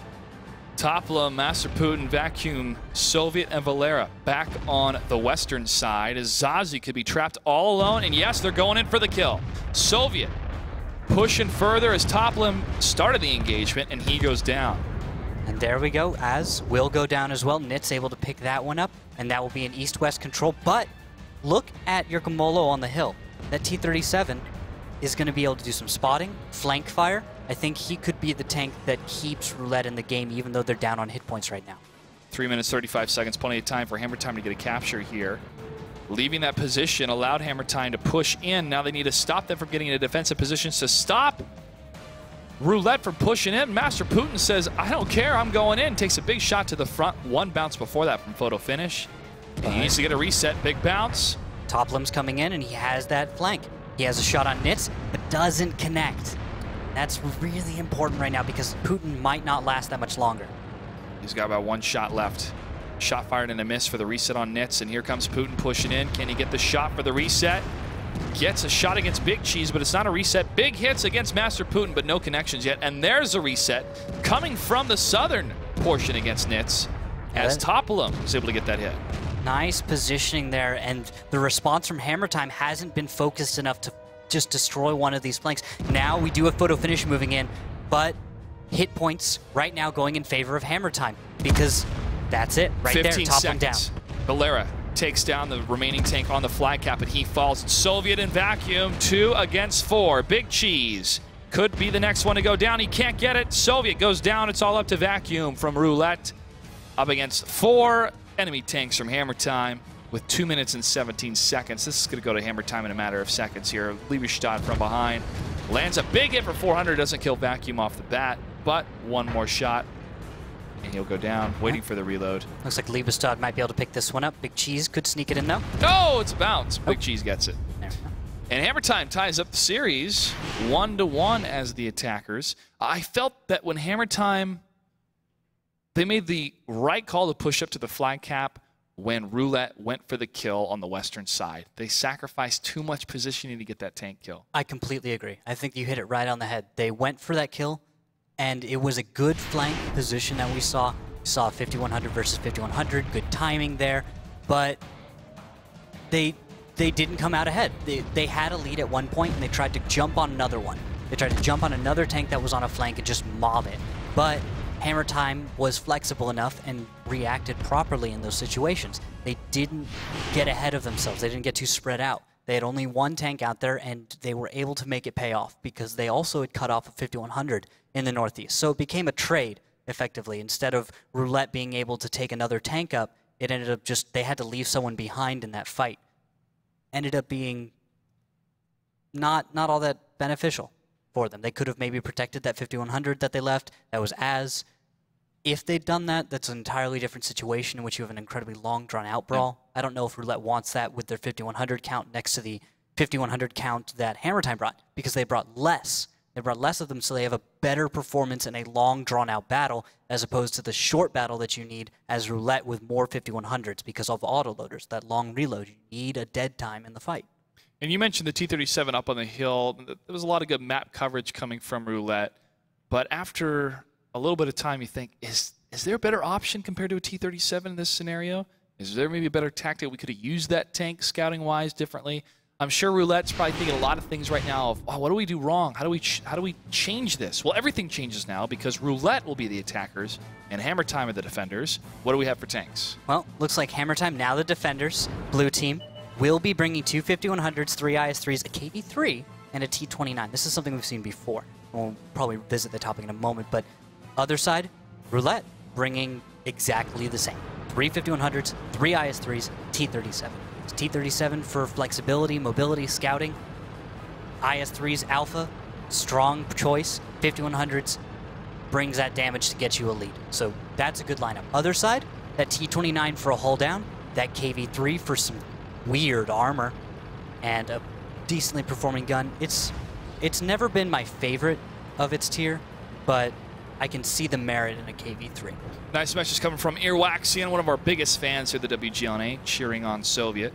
Topla, Master Putin, Vacuum, Soviet, and Valera back on the western side as Zazie could be trapped all alone, and yes, they're going in for the kill. Soviet pushing further as Topla started the engagement, and he goes down. And there we go, Az will go down as well. Nit's able to pick that one up, and that will be an east-west control, but look at Yurkamolo on the hill. That T-37 is going to be able to do some spotting, flank fire. I think he could be the tank that keeps RUlette in the game, even though they're down on hit points right now. 3 minutes, 35 seconds, plenty of time for Hammer Time to get a capture here. Leaving that position allowed Hammer Time to push in. Now they need to stop them from getting into defensive positions to stop RUlette from pushing in. Master Putin says, I don't care, I'm going in. Takes a big shot to the front. 1 bounce before that from photo finish. And he needs to get a reset, big bounce. Toplam's coming in, and he has that flank. He has a shot on Nitz, but doesn't connect. That's really important right now because Putin might not last that much longer. He's got about 1 shot left. Shot fired and a miss for the reset on Nitz, and here comes Putin pushing in. Can he get the shot for the reset? Gets a shot against Big Cheese, but it's not a reset. Big hits against Master Putin, but no connections yet. And there's a reset coming from the southern portion against Nitz as Topolum is able to get that hit. Nice positioning there, and the response from Hammer Time hasn't been focused enough to just destroy one of these flanks. Now we do have photo finish moving in, but hit points right now going in favor of Hammer Time because that's it right there. 15 Top seconds. one down. Valera takes down the remaining tank on the flag cap, and he falls. Soviet in vacuum, 2 against 4. Big Cheese could be the next one to go down. He can't get it. Soviet goes down. It's all up to Vacuum from RUlette. Up against 4 enemy tanks from Hammer Time with 2 minutes and 17 seconds. This is going to go to Hammer Time in a matter of seconds here. Liebestad from behind lands a big hit for 400. Doesn't kill Vacuum off the bat, but one more shot, and he'll go down, waiting for the reload. Looks like Liebestad might be able to pick this one up. Big Cheese could sneak it in, though. Oh, it's a bounce. Big Cheese gets it. There we go. And Hammer Time ties up the series 1-1 as the attackers. I felt that when Hammer Time, they made the right call to push up to the flag cap when RUlette went for the kill on the western side. They sacrificed too much positioning to get that tank kill. I completely agree. I think you hit it right on the head. They went for that kill, and it was a good flank position that we saw. We saw 5100 versus 5100, good timing there, but they didn't come out ahead. They had a lead at one point, and they tried to jump on another one. They tried to jump on another tank that was on a flank and just mob it. But Hammer Time was flexible enough and reacted properly in those situations. They didn't get ahead of themselves. They didn't get too spread out. They had only one tank out there, and they were able to make it pay off because they also had cut off a 5100 in the northeast. So it became a trade, effectively. Instead of RUlette being able to take another tank up, it ended up just, they had to leave someone behind in that fight. Ended up being not all that beneficial for them. They could have maybe protected that 5100 that they left. That was as. If they'd done that, that's an entirely different situation in which you have an incredibly long, drawn-out brawl. I don't know if RUlette wants that with their 5100 count next to the 5100 count that Hammer Time brought, because they brought less. They brought less of them, so they have a better performance in a long, drawn-out battle, as opposed to the short battle that you need as RUlette with more 5100s because of autoloaders. That long reload, you need a dead time in the fight. And you mentioned the T-37 up on the hill. There was a lot of good map coverage coming from RUlette, but after a little bit of time, you think, is there a better option compared to a T-37 in this scenario? Is there maybe a better tactic? We could have used that tank scouting-wise differently. I'm sure RUlette's probably thinking a lot of things right now of, oh, what do we do wrong? How do we change this? Well, everything changes now because RUlette will be the attackers and Hammer Time are the defenders. What do we have for tanks? Well, looks like Hammer Time, now the defenders, blue team, will be bringing two 5100s, 3 IS-3s, a KV-3, and a T-29. This is something we've seen before. We'll probably visit the topic in a moment, but other side, RUlette bringing exactly the same. 3 5100s, 3 IS-3s, T-37. T-37 for flexibility, mobility, scouting. IS-3's alpha, strong choice. 5100s brings that damage to get you a lead. So that's a good lineup. Other side, that T-29 for a hull down, that KV-3 for some weird armor, and a decently performing gun. It's never been my favorite of its tier, but I can see the merit in a KV-3. Nice message coming from Earwaxian, one of our biggest fans here at the WGLNA, cheering on Soviet.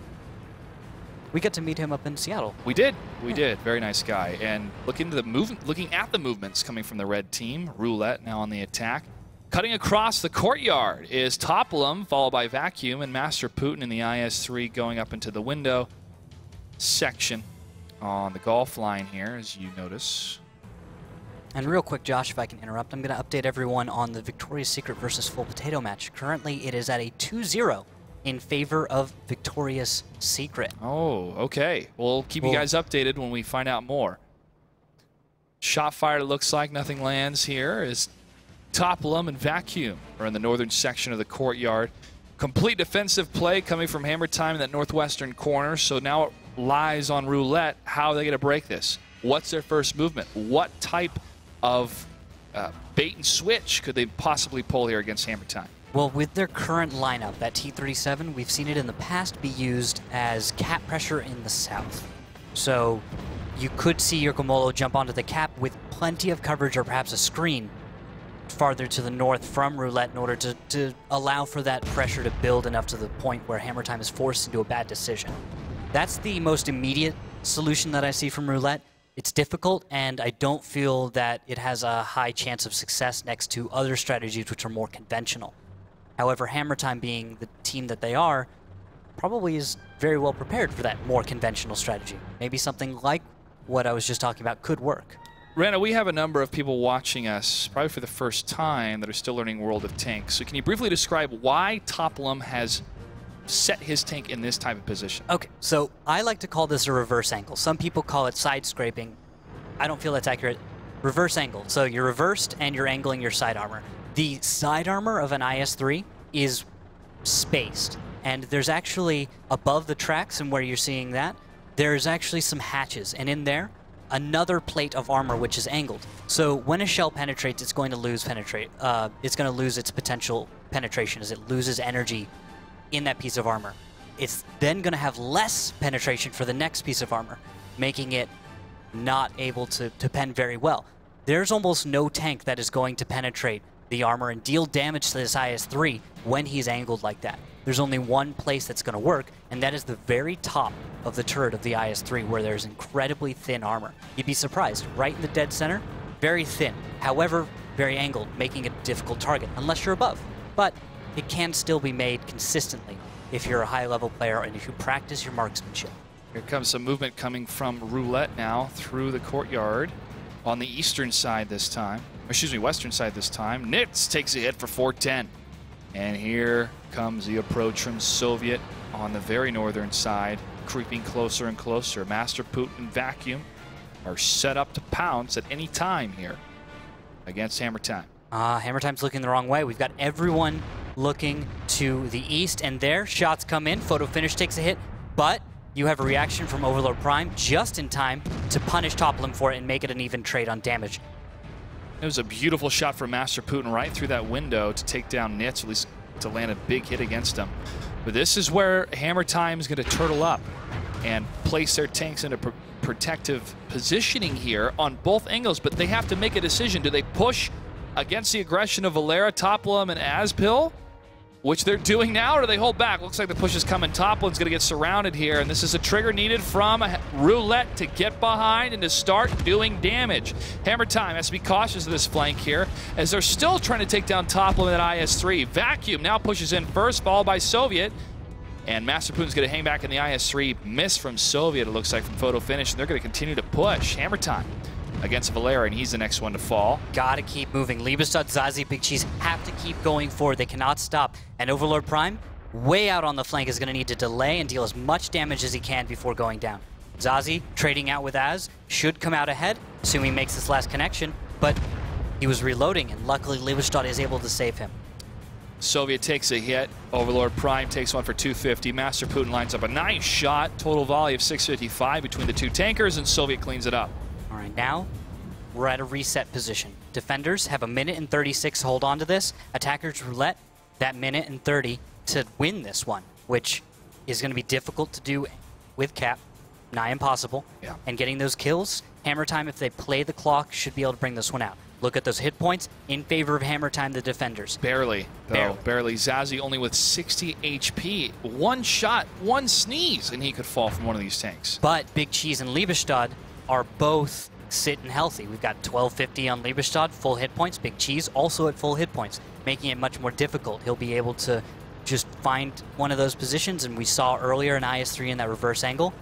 We got to meet him up in Seattle. We did. We did. Very nice guy. And looking at the movements coming from the red team, RUlette now on the attack. Cutting across the courtyard is Toplum, followed by Vacuum, and Master Putin in the IS-3 going up into the window section on the golf line here, as you notice. And real quick, Josh, if I can interrupt, I'm going to update everyone on the Victoria's Secret versus Full Potato match. Currently, it is at a 2-0 in favor of Victoria's Secret. Oh, okay. We'll keep you guys updated when we find out more. Shot fired, it looks like. Nothing lands here as Toplum and Vacuum are in the northern section of the courtyard. Complete defensive play coming from Hammer Time in that northwestern corner. So now it lies on RUlette. How are they going to break this? What's their first movement? What type of bait and switch could they possibly pull here against Hammer Time? Well, with their current lineup, that T-37, we've seen it in the past be used as cap pressure in the south. So you could see your Gomolo jump onto the cap with plenty of coverage or perhaps a screen farther to the north from RUlette in order to allow for that pressure to build enough to the point where Hammer Time is forced into a bad decision. That's the most immediate solution that I see from RUlette. It's difficult, and I don't feel that it has a high chance of success next to other strategies which are more conventional. However, Hammer Time, being the team that they are, probably is very well prepared for that more conventional strategy. Maybe something like what I was just talking about could work. Rana, we have a number of people watching us, probably for the first time, that are still learning World of Tanks. So can you briefly describe why Toplum has set his tank in this type of position? Okay, so I like to call this a reverse angle. Some people call it side scraping. I don't feel that's accurate. Reverse angle. So you're reversed and you're angling your side armor. The side armor of an IS-3 is spaced. And there's actually, above the tracks and where you're seeing that, there's actually some hatches. And in there, another plate of armor which is angled. So when a shell penetrates, it's going to lose it's going to lose its potential penetration as it loses energy in that piece of armor. It's then going to have less penetration for the next piece of armor, making it not able to pen very well. There's almost no tank that is going to penetrate the armor and deal damage to this IS-3 when he's angled like that. There's only one place that's going to work, and that is the very top of the turret of the IS-3, where there's incredibly thin armor. You'd be surprised. Right in the dead center, very thin. However, very angled, making it a difficult target, unless you're above. But it can still be made consistently if you're a high-level player and if you practice your marksmanship. Here comes some movement coming from RUlette now through the courtyard on the eastern side this time. Excuse me, western side this time. Nitz takes a hit for 410. And here comes the approach from Soviet on the very northern side, creeping closer and closer. Master Putin and Vacuum are set up to pounce at any time here against Hammer Time. Hammer Time's looking the wrong way. We've got everyone looking to the east, and there, shots come in. Photo Finish takes a hit, but you have a reaction from Overlord Prime just in time to punish Toplum for it and make it an even trade on damage. It was a beautiful shot from Master Putin right through that window to take down Nitz, at least to land a big hit against him. But this is where Hammer Time is going to turtle up and place their tanks into protective positioning here on both angles, but they have to make a decision. Do they push against the aggression of Valera, Toplum, and Azpil, which they're doing now, or do they hold back? Looks like the push is coming. Toplin's going to get surrounded here, and this is a trigger needed from RUlette to get behind and to start doing damage. Hammer Time has to be cautious of this flank here, as they're still trying to take down Toplin at IS-3. Vacuum now pushes in first, followed by Soviet, and Master Putin's going to hang back in the IS-3. Miss from Soviet, it looks like, from Photo Finish, and they're going to continue to push. Hammer Time against Valera, and he's the next one to fall. Gotta keep moving. Liebestad, Zazie, Big Cheese have to keep going forward. They cannot stop. And Overlord Prime, way out on the flank, is going to need to delay and deal as much damage as he can before going down. Zazie, trading out with Az, should come out ahead, assuming he makes this last connection, but he was reloading, and luckily Liebestad is able to save him. Soviet takes a hit. Overlord Prime takes one for 250. Master Putin lines up a nice shot. Total volley of 655 between the two tankers, and Soviet cleans it up. All right, now we're at a reset position. Defenders have a minute and 36 to hold on to this. Attackers RUlette that minute and 30 to win this one, which is going to be difficult to do with Cap, nigh impossible. Yeah. And getting those kills, Hammer Time, if they play the clock, should be able to bring this one out. Look at those hit points in favor of Hammer Time, the defenders. Barely, though. Barely. Zazie only with 60 HP. One shot, one sneeze, and he could fall from one of these tanks. But Big Cheese and Liebestad are both sitting healthy. We've got 1250 on Liebestad, full hit points. Big Cheese also at full hit points, making it much more difficult. He'll be able to just find one of those positions, and we saw earlier in IS-3 in that reverse angle.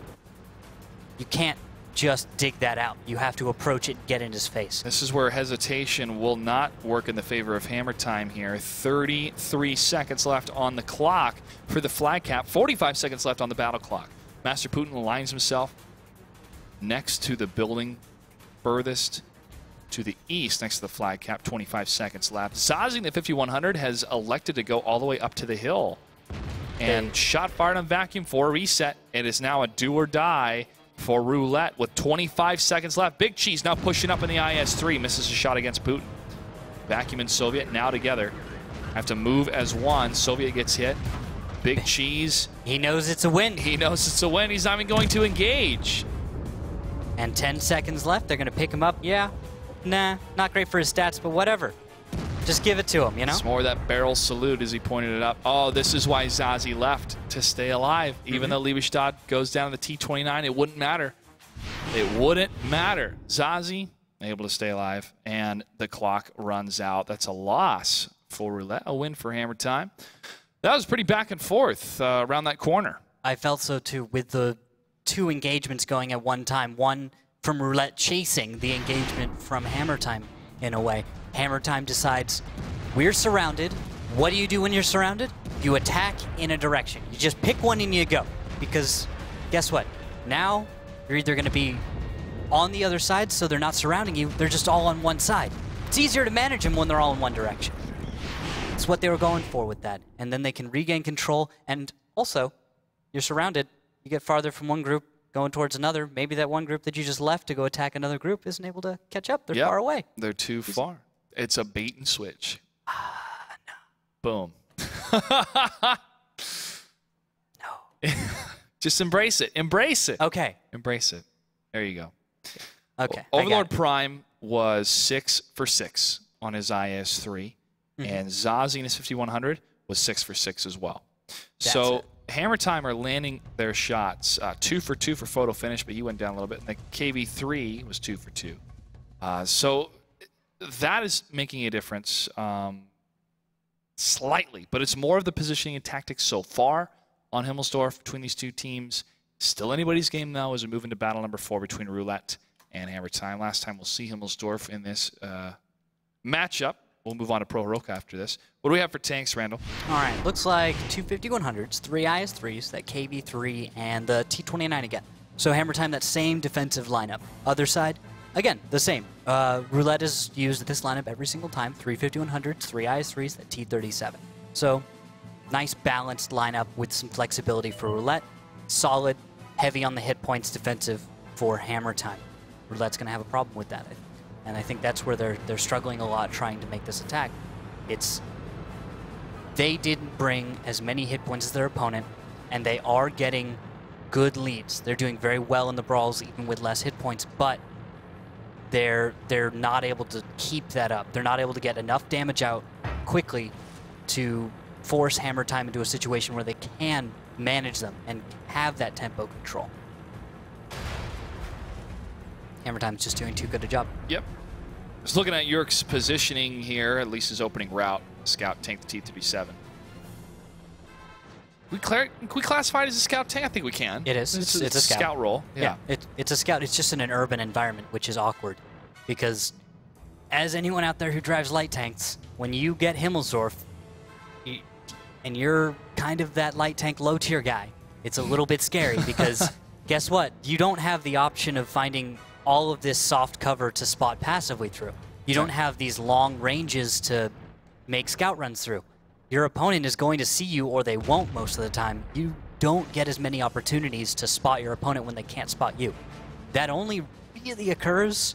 You can't just dig that out. You have to approach it and get in his face. This is where hesitation will not work in the favor of Hammer Time here. 33 seconds left on the clock for the flag cap. 45 seconds left on the battle clock. Master Putin lines himself next to the building furthest to the east next to the flag cap. 25 seconds left. Zazie, the 5100, has elected to go all the way up to the hill. And shot fired on Vacuum for a reset. It is now a do or die for RUlette with 25 seconds left. Big Cheese now pushing up in the IS-3. Misses a shot against Putin. Vacuum and Soviet now together have to move as one. Soviet gets hit. Big Cheese. He knows it's a win. He knows it's a win. He's not even going to engage. And 10 seconds left. They're going to pick him up. Yeah. Nah, not great for his stats, but whatever. Just give it to him, you know? It's more that barrel salute as he pointed it up. Oh, this is why Zazie left, to stay alive. Even though Liebestad goes down to the T-29, it wouldn't matter. It wouldn't matter. Zazie able to stay alive, and the clock runs out. That's a loss for RUlette. A win for Hammer Time. That was pretty back and forth around that corner. I felt so too, with the two engagements going at one time. One from RUlette chasing the engagement from Hammer Time in a way. Hammer Time decides, we're surrounded. What do you do when you're surrounded? You attack in a direction. You just pick one and you go. Because guess what? Now you're either going to be on the other side, so they're not surrounding you. They're just all on one side. It's easier to manage them when they're all in one direction. It's what they were going for with that. And then they can regain control. And also, you're surrounded. You get farther from one group going towards another. Maybe that one group that you just left to go attack another group isn't able to catch up. They're far away. They're too far. It's a bait and switch. No. Boom. No. Just embrace it. Embrace it. Okay. Embrace it. There you go. Okay. Overlord Prime was 6 for 6 on his IS-3, and Zazie in his 5100 was 6 for 6 as well. So Hammer Time are landing their shots 2 for 2 for photo finish, but he went down a little bit. And the KV3 was 2 for 2. So that is making a difference slightly, but it's more of the positioning and tactics so far on Himmelsdorf between these two teams. Still anybody's game now as we move into battle number 4 between RUlette and Hammer Time. Last time we'll see Himmelsdorf in this matchup. We'll move on to Pro Heroica after this. What do we have for tanks, Randall? All right, looks like 2 5100s, 3 IS-3s, that KV3, and the T29 again. So Hammer Time, that same defensive lineup. Other side, again, the same. RUlette is used this lineup every single time. 3 5100s, 3 IS-3s, that T37. So nice balanced lineup with some flexibility for RUlette. Solid, heavy on the hit points defensive for Hammer Time. RUlette's going to have a problem with that, I think. And I think that's where they're struggling a lot trying to make this attack. They didn't bring as many hit points as their opponent, and they are getting good leads. They're doing very well in the brawls, even with less hit points, but they're not able to keep that up. They're not able to get enough damage out quickly to force Hammer Time into a situation where they can manage them and have that tempo control. Hammer Time's just doing too good a job. Yep. Just looking at Yerk's positioning here, at least his opening route. Scout tank the T-37. Can we classify it as a scout tank? I think we can. It is. It's a scout role. Yeah. It's a scout. It's just in an urban environment, which is awkward. Because as anyone out there who drives light tanks, when you get Himmelsdorf, and you're kind of that light tank low tier guy, it's a little bit scary because guess what? You don't have the option of finding all of this soft cover to spot passively through. You don't have these long ranges to make scout runs through. Your opponent is going to see you, or they won't most of the time. You don't get as many opportunities to spot your opponent when they can't spot you. That only really occurs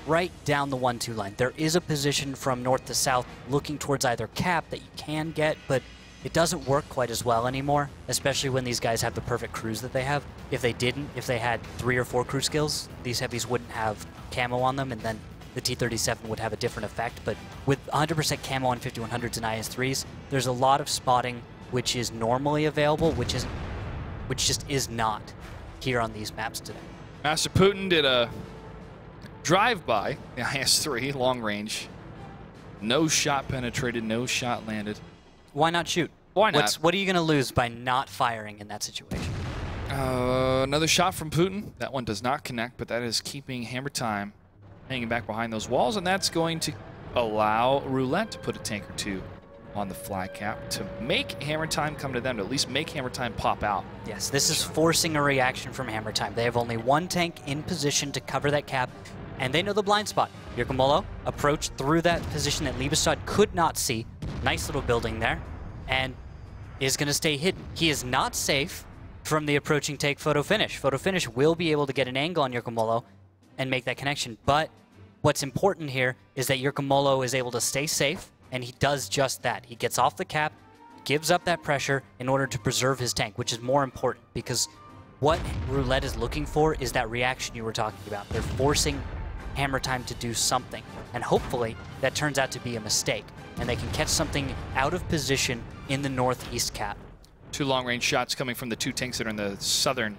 right down the 1-2 line. There is a position from north to south looking towards either cap that you can get, but it doesn't work quite as well anymore, especially when these guys have the perfect crews that they have. If they didn't, if they had 3 or 4 crew skills, these heavies wouldn't have camo on them, and then the T-37 would have a different effect. But with 100% camo on 5100s and IS-3s, there's a lot of spotting which is normally available, which just is not here on these maps today. Master Putin did a drive-by, the IS-3, long range. No shot penetrated, no shot landed. Why not shoot? Why not? What are you going to lose by not firing in that situation? Another shot from Putin. That one does not connect, but that is keeping Hammer Time hanging back behind those walls, and that's going to allow RUlette to put a tank or two on the flag cap to make Hammer Time come to them, to at least make Hammer Time pop out. Yes, this is forcing a reaction from Hammer Time. They have only one tank in position to cover that cap, and they know the blind spot. Yerkamolo approached through that position that Liebestad could not see. Nice little building there, and is going to stay hidden. He is not safe from the approaching take photo finish. Photo finish will be able to get an angle on Yerkamolo and make that connection, but what's important here is that Yerkamolo is able to stay safe, and he does just that. He gets off the cap, gives up that pressure in order to preserve his tank, which is more important because what RUlette is looking for is that reaction you were talking about. They're forcing Hammer Time to do something, and hopefully that turns out to be a mistake, and they can catch something out of position in the northeast cap. 2 long-range shots coming from the 2 tanks that are in the southern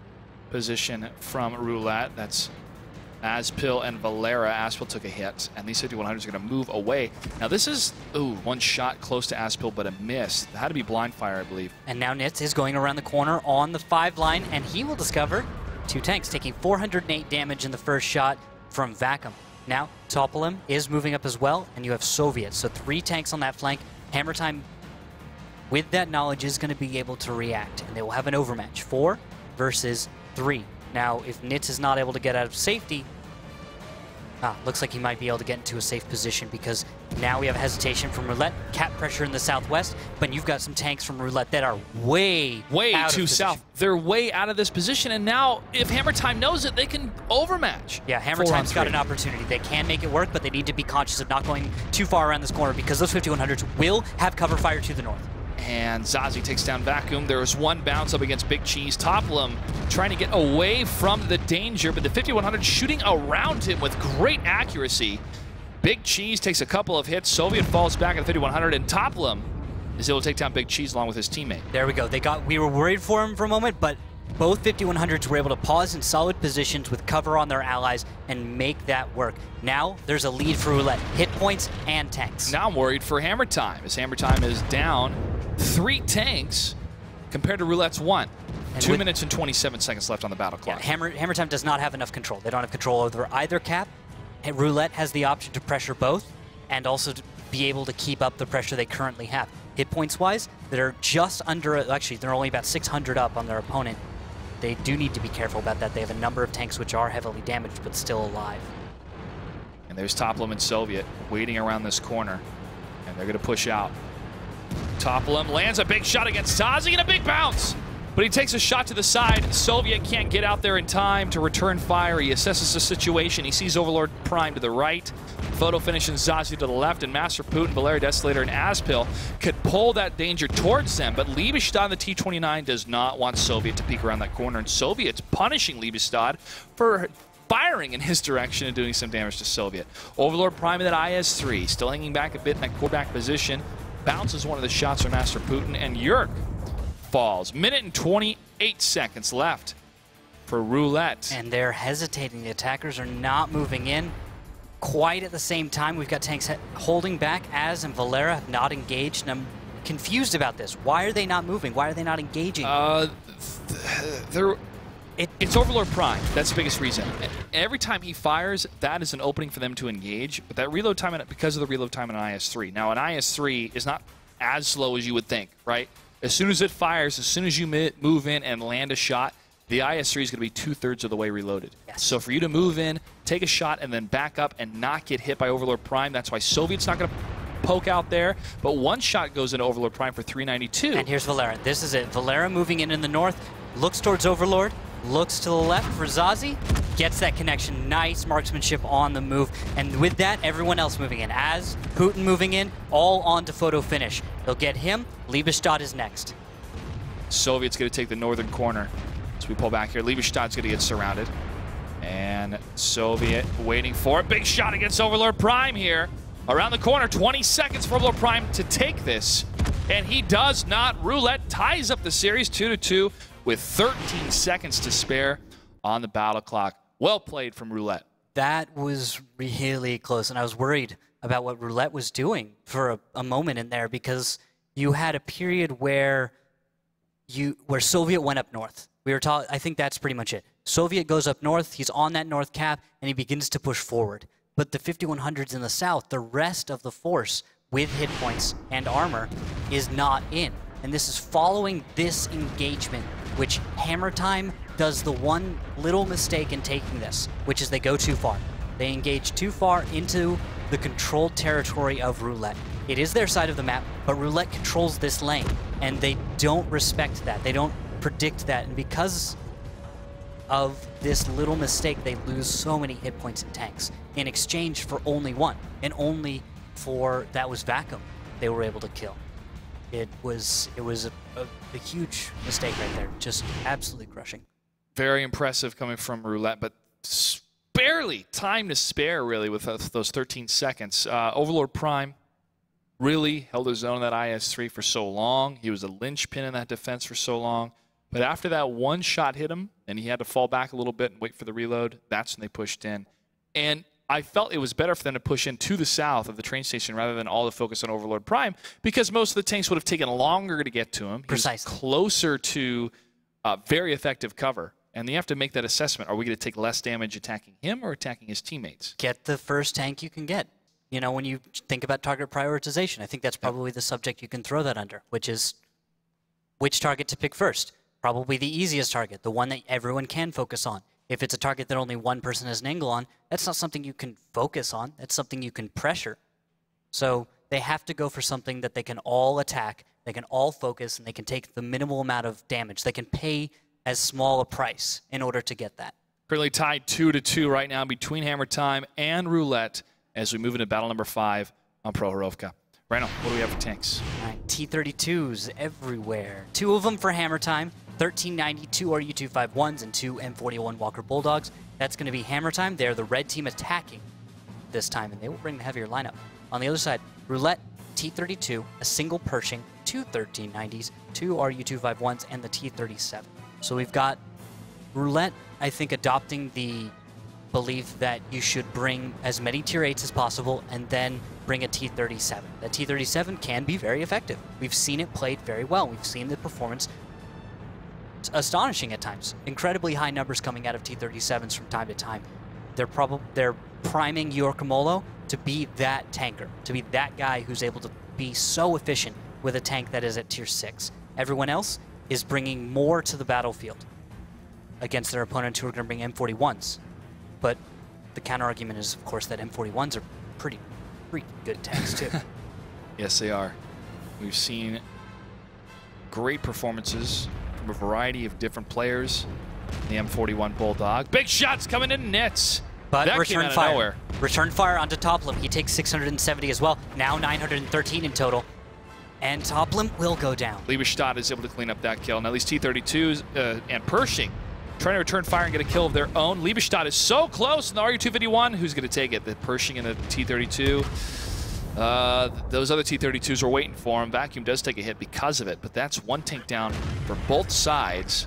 position from RUlette. That's Aspil and Valera. Aspil took a hit, and these 5100s are going to move away. Now this is, one shot close to Aspil, but a miss. That had to be blind fire, I believe. And now Nitz is going around the corner on the 5 line, and he will discover 2 tanks taking 408 damage in the first shot from Vacuum. Now, Topolim is moving up as well, and you have Soviet. So 3 tanks on that flank. Hammer Time, with that knowledge, is going to be able to react, and they will have an overmatch. 4 versus 3. Now, if Nitz is not able to get out of safety, looks like he might be able to get into a safe position, because now we have hesitation from RUlette, cap pressure in the southwest, but you've got some tanks from RUlette that are way out too of south. They're way out of this position, and now if Hammer Time knows it, they can overmatch. Yeah, Hammer Time's got an opportunity. They can make it work, but they need to be conscious of not going too far around this corner, because those 5100s will have cover fire to the north. And Zazie takes down Vacuum. There was one bounce up against Big Cheese. Topolim trying to get away from the danger, but the 5100 shooting around him with great accuracy. Big Cheese takes a couple of hits. Soviet falls back at the 5100, and Topolim is able to take down Big Cheese along with his teammate. There we go. We were worried for him for a moment, but both 5100s were able to pause in solid positions with cover on their allies and make that work. Now there's a lead for RUlette. Hit points and tanks. Now I'm worried for Hammer Time, as Hammer Time is down 3 tanks compared to RUlette's 1. And 2 minutes and 27 seconds left on the battle clock. Yeah, Hammer Time does not have enough control. They don't have control over either cap. And RUlette has the option to pressure both and also to be able to keep up the pressure they currently have. Hit points wise, they're just under, actually they're only about 600 up on their opponent. They do need to be careful about that. They have a number of tanks which are heavily damaged but still alive. And there's Topolim and Soviet waiting around this corner, and they're going to push out. Topolim lands a big shot against Zazie and a big bounce, but he takes a shot to the side. Soviet can't get out there in time to return fire. He assesses the situation. He sees Overlord Prime to the right, photo finish and Zazie to the left, and Master Putin, Valeria Desolator, and Azpil could pull that danger towards them, but Liebestad, the T-29, does not want Soviet to peek around that corner, and Soviet's punishing Liebestad for firing in his direction and doing some damage to Soviet. Overlord Prime in that IS-3, still hanging back a bit in that quarterback position, bounces one of the shots from Master Putin, and Yurk falls. Minute and 28 seconds left for RUlette. And they're hesitating. The attackers are not moving in quite at the same time. We've got tanks holding back. Az and Valera have not engaged, and I'm confused about this. Why are they not moving? Why are they not engaging? It's Overlord Prime. That's the biggest reason. Every time he fires, that is an opening for them to engage. But that reload time, because of the reload time in IS-3. Now, an IS-3 is not as slow as you would think, right? As soon as it fires, as soon as you move in and land a shot, the IS-3 is going to be 2/3 of the way reloaded. Yes. So for you to move in, take a shot, and then back up and not get hit by Overlord Prime, that's why Soviet's not going to poke out there. But one shot goes into Overlord Prime for 392. And here's Valera. This is it. Valera moving in the north, looks towards Overlord, looks to the left for Zazie, gets that connection. Nice marksmanship on the move. And with that, everyone else moving in. Az, Putin moving in, all on to photo finish. They'll get him. Liebestad is next. Soviet's going to take the northern corner. So we pull back here. Liebestad's going to get surrounded. And Soviet waiting for it. Big shot against Overlord Prime here. Around the corner, 20 seconds for Overlord Prime to take this. And he does not. RUlette ties up the series 2-2 with 13 seconds to spare on the battle clock. Well played from RUlette. That was really close, and I was worried about what RUlette was doing for a moment in there, because you had a period where Soviet went up north. We were taught, I think that's pretty much it. Soviet goes up north, he's on that north cap, and he begins to push forward. But the 5100s in the south, the rest of the force with hit points and armor is not in. And this is following this engagement, which Hammer Time does the one little mistake in taking this, which is they go too far. They engage too far into the controlled territory of RUlette. It is their side of the map, but RUlette controls this lane, and they don't respect that. They don't predict that, and because of this little mistake, they lose so many hit points and tanks in exchange for only one, and only for that was Vacuum they were able to kill. It was a huge mistake right there, just absolutely crushing. Very impressive coming from RUlette, but barely time to spare, really, with those 13 seconds. Overlord Prime really held his own in that IS-3 for so long. He was a linchpin in that defense for so long. But after that one shot hit him, and he had to fall back a little bit and wait for the reload, that's when they pushed in. And I felt it was better for them to push in to the south of the train station rather than all the focus on Overlord Prime, because most of the tanks would have taken longer to get to him. Precisely. He was closer to very effective cover. And you have to make that assessment. Are we going to take less damage attacking him or attacking his teammates? Get the first tank you can get. You know, when you think about target prioritization, I think that's probably the subject you can throw that under, which is which target to pick first. Probably the easiest target, the one that everyone can focus on. If it's a target that only one person has an angle on, that's not something you can focus on. That's something you can pressure. So they have to go for something that they can all attack, they can all focus, and they can take the minimal amount of damage. They can pay as small a price in order to get that. Currently tied 2-2 right now between Hammer Time and RUlette as we move into battle number 5 on Pro Heroica. Randall, what do we have for tanks? All right, T-32s everywhere. 2 of them for Hammer Time, 1390, 2 RU-251s, and 2 M41 Walker Bulldogs. That's going to be Hammer Time. They're the red team attacking this time, and they will bring the heavier lineup. On the other side, RUlette, T-32, a single Pershing, 2 1390s, 2 RU-251s, and the T-37. So we've got RUlette, I think, adopting the belief that you should bring as many tier 8s as possible and then bring a T-37. That T-37 can be very effective. We've seen it played very well. We've seen the performance astonishing at times. Incredibly high numbers coming out of T-37s from time to time. They're priming Yorkamolo to be that tanker, to be that guy who's able to be so efficient with a tank that is at tier 6. Everyone else is bringing more to the battlefield against their opponents who are going to bring M41s. But the counter-argument is, of course, that M41s are pretty good tanks, too. Yes, they are. We've seen great performances from a variety of different players. The M41 Bulldog. Big shots coming in nets. But that return came out of fire. nowhere. Return fire onto Toplum. He takes 670 as well. Now 913 in total. And Toplum will go down. Liebestad is able to clean up that kill. Now these T-32s and Pershing trying to return fire and get a kill of their own. Liebestad is so close in the RU-251. Who's going to take it? The Pershing and the T-32. Those other T-32s were waiting for him. Vacuum does take a hit because of it, but that's one tank down for both sides,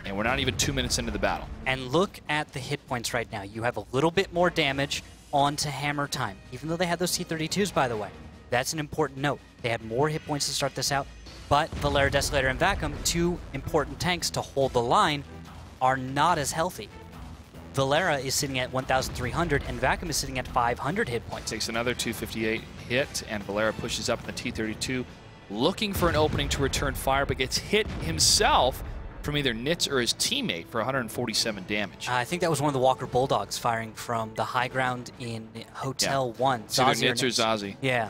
and we're not even 2 minutes into the battle. And look at the hit points right now. You have a little bit more damage onto Hammer Time, even though they had those T-32s, by the way. That's an important note. They had more hit points to start this out, but Valera, Desolator, and Vacuum, 2 important tanks to hold the line, are not as healthy. Valera is sitting at 1,300, and Vacuum is sitting at 500 hit points. Takes another 258 hit, and Valera pushes up in the T-32, looking for an opening to return fire, but gets hit himself from either Nitz or his teammate for 147 damage. I think that was one of the Walker Bulldogs firing from the high ground in Hotel 1. It's either Nitz or Zazie. Yeah,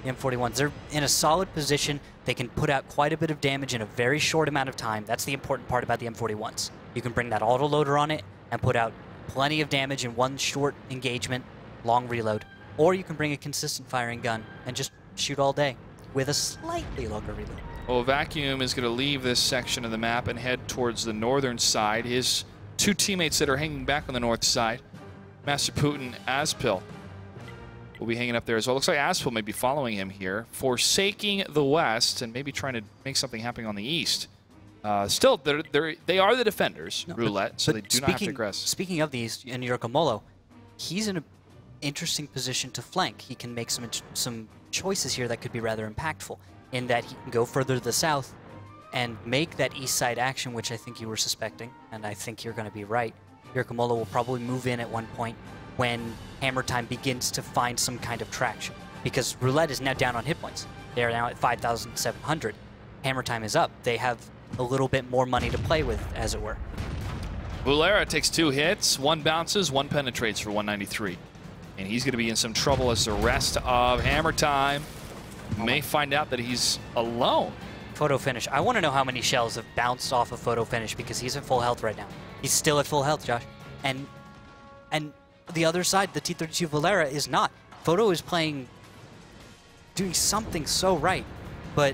the M41s. They're in a solid position. They can put out quite a bit of damage in a very short amount of time. That's the important part about the M41s. You can bring that autoloader on it and put out plenty of damage in one short engagement, long reload. Or you can bring a consistent firing gun and just shoot all day with a slightly longer reload. Well, Vacuum is going to leave this section of the map and head towards the northern side. His 2 teammates that are hanging back on the north side, Master Putin, Aspil, will be hanging up there as well. Looks like Aspil may be following him here, forsaking the west and maybe trying to make something happen on the east. Still, they are the defenders, RUlette, so they do not have to aggress. Speaking of these, in Yorkamolo, he's in an interesting position to flank. He can make some choices here that could be rather impactful, in that he can go further to the south and make that east side action, which I think you were suspecting, and I think you're going to be right. Yorkamolo will probably move in at one point when Hammer Time begins to find some kind of traction, because RUlette is now down on hit points. They are now at 5,700. Hammer Time is up. They have a little bit more money to play with, as it were. Valera takes 2 hits, 1 bounces, 1 penetrates for 193. And he's going to be in some trouble as the rest of Hammer Time may find out that he's alone. Photo finish. I want to know how many shells have bounced off of photo finish, because he's at full health right now. He's still at full health, Josh. And the other side, the T-32 Valera, is not. Photo is doing something so right, but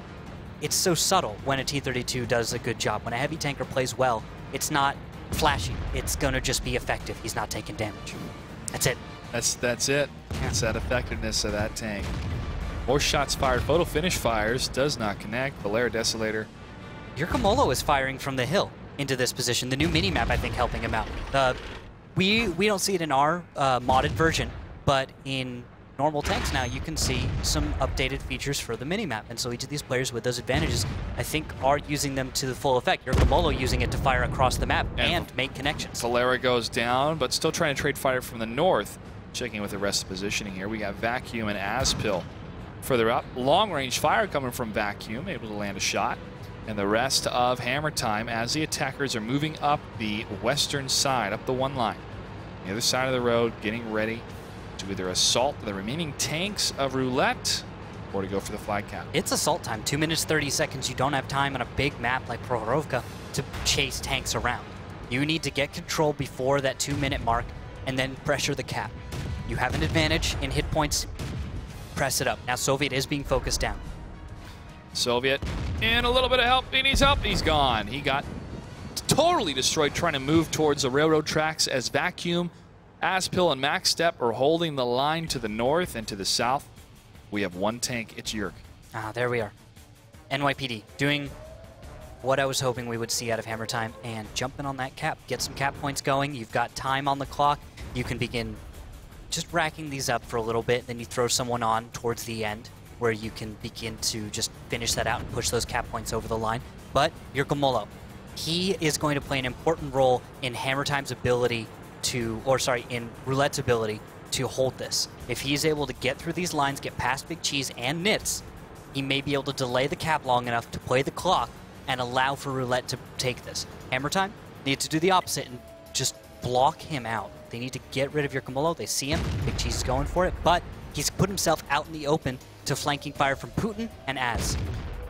it's so subtle when a T-32 does a good job. When a heavy tanker plays well, it's not flashy. It's going to just be effective. He's not taking damage. That's it. That's it. Yeah. It's that effectiveness of that tank. More shots fired. Photo finish fires. Does not connect. Valera, Desolator. Yorkamolo is firing from the hill into this position. The new mini-map, I think, helping him out. We don't see it in our modded version, but in normal tanks now, you can see some updated features for the minimap. And so each of these players with those advantages, I think, are using them to the full effect. Yergamolo using it to fire across the map and make connections. Valera goes down, but still trying to trade fire from the north. Checking with the rest of the positioning here. We got Vacuum and Azpil further up. Long-range fire coming from Vacuum, able to land a shot. And the rest of Hammer Time as the attackers are moving up the western side, up the one line. The other side of the road, getting ready to either assault the remaining tanks of RUlette or to go for the flag cap. It's assault time, 2 minutes, 30 seconds. You don't have time on a big map like Prohorovka to chase tanks around. You need to get control before that 2-minute mark and then pressure the cap. You have an advantage in hit points, press it up. Now Soviet is being focused down. Soviet in a little bit of help. He needs help. He's gone. He got totally destroyed trying to move towards the railroad tracks as Vacuum, Azpil, and Max Step are holding the line to the north and to the south. We have one tank. It's Yerk. Ah, there we are. NYPD doing what I was hoping we would see out of Hammer Time and jumping on that cap. Get some cap points going. You've got time on the clock. You can begin just racking these up for a little bit. Then you throw someone on towards the end where you can begin to just finish that out and push those cap points over the line. But Yergamolo, he is going to play an important role in Hammer Time's ability to, in RUlette's ability to hold this. If he's able to get through these lines, get past Big Cheese and Nits, he may be able to delay the cap long enough to play the clock and allow for RUlette to take this. Hammer Time needs to do the opposite and just block him out. They need to get rid of Yergamolo. They see him. Big Cheese is going for it, but he's put himself out in the open to flanking fire from Putin and Az.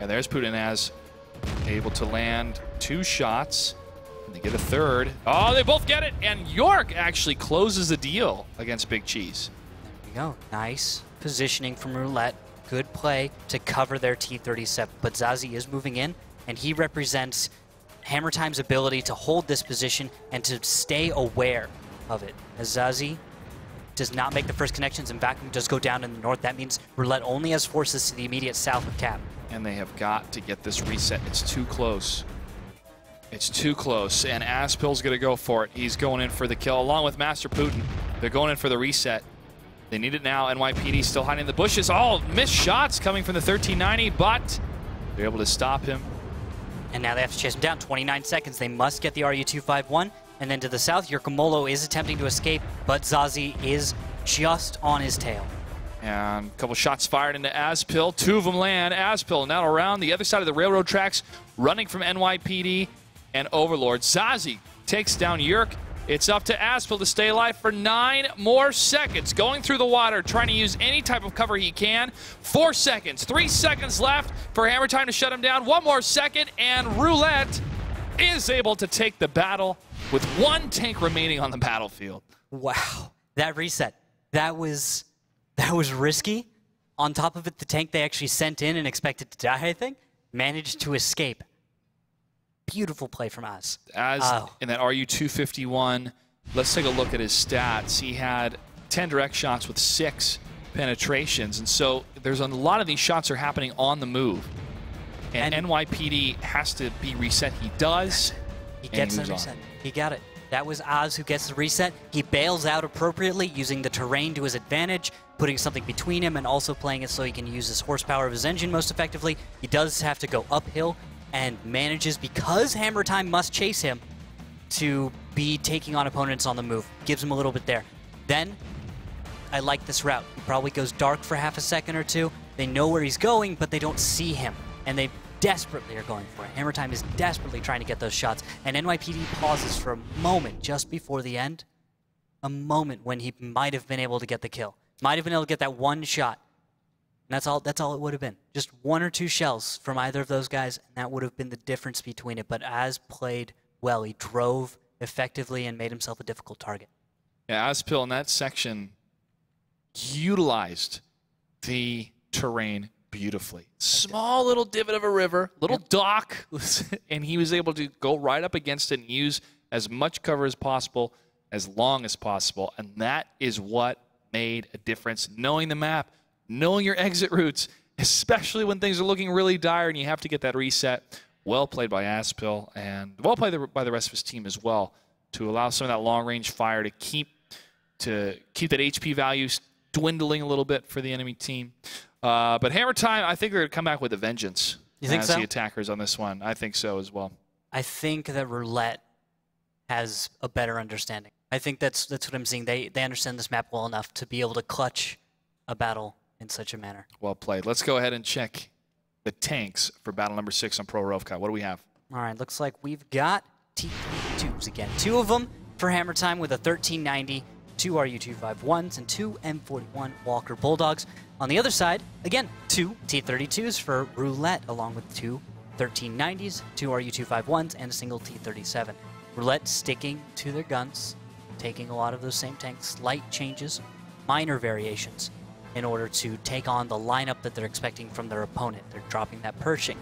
And there's Putin and Az, able to land 2 shots. And they get a third. Oh, they both get it. And York actually closes the deal against Big Cheese. There we go. Nice positioning from RUlette. Good play to cover their T-37. But Zazie is moving in, and he represents Hammer Time's ability to hold this position and to stay aware of it. As Zazie does not make the first connections and Vacuum does go down in the north, that means RUlette only has forces to the immediate south of cap. And they have got to get this reset. It's too close. It's too close, and Azpil's going to go for it. He's going in for the kill, along with Master Putin. They're going in for the reset. They need it now. NYPD still hiding in the bushes. Oh, missed shots coming from the 1390, but they're able to stop him. And now they have to chase him down. 29 seconds. They must get the RU-251. And then to the south, Yergamolo is attempting to escape, but Zazie is just on his tail. And a couple shots fired into Azpil. 2 of them land. Azpil now around the other side of the railroad tracks, running from NYPD and Overlord. Zazie takes down Yerk. It's up to Azpil to stay alive for 9 more seconds. Going through the water, trying to use any type of cover he can. 4 seconds, 3 seconds left for Hammer Time to shut him down. 1 more second, and RUlette is able to take the battle with 1 tank remaining on the battlefield. Wow, that reset, that was risky. On top of it, the tank they actually sent in and expected to die, I think, managed to escape. Beautiful play from Az. In that RU-251, let's take a look at his stats. He had 10 direct shots with 6 penetrations, and so there's a lot of these shots are happening on the move. And NYPD has to be reset. He does. He gets the reset. He got it. That was Az who gets the reset. He bails out appropriately, using the terrain to his advantage, putting something between him and also playing it so he can use his horsepower of his engine most effectively. He does have to go uphill and manages, because Hammer Time must chase him, to be taking on opponents on the move. Gives him a little bit there. Then, I like this route. He probably goes dark for half a second or 2. They know where he's going, but they don't see him. And they desperately are going for it. Hammer Time is desperately trying to get those shots. And NYPD pauses for a moment just before the end. A moment when he might have been able to get the kill. Might have been able to get that 1 shot. And that's all it would have been. Just 1 or 2 shells from either of those guys, and that would have been the difference between it. But Az played well. He drove effectively and made himself a difficult target. Yeah, Azpil in that section utilized the terrain beautifully. Small little divot of a river, little dock, and he was able to go right up against it and use as much cover as possible, as long as possible. And that is what made a difference. Knowing the map, knowing your exit routes, especially when things are looking really dire and you have to get that reset. Well played by Azpil, and well played by the rest of his team as well, to allow some of that long-range fire to keep that HP value dwindling a little bit for the enemy team. But Hammer Time, I think they're going to come back with a vengeance. You think as so? the attackers on this one. I think so as well. I think that RUlette has a better understanding. I think that's what I'm seeing. They understand this map well enough to be able to clutch a battle in such a manner. Well played. Let's go ahead and check the tanks for battle number 6 on Pro Rovka. What do we have? All right, looks like we've got T32s again. 2 of them for Hammer Time with a 1390, 2 RU-251s, and 2 M41 Walker Bulldogs. On the other side, again, 2 T32s for RUlette, along with 2 1390s, 2 RU-251s, and a single T37. RUlette sticking to their guns, taking a lot of those same tanks, slight changes, minor variations, in order to take on the lineup that they're expecting from their opponent. They're dropping that Pershing.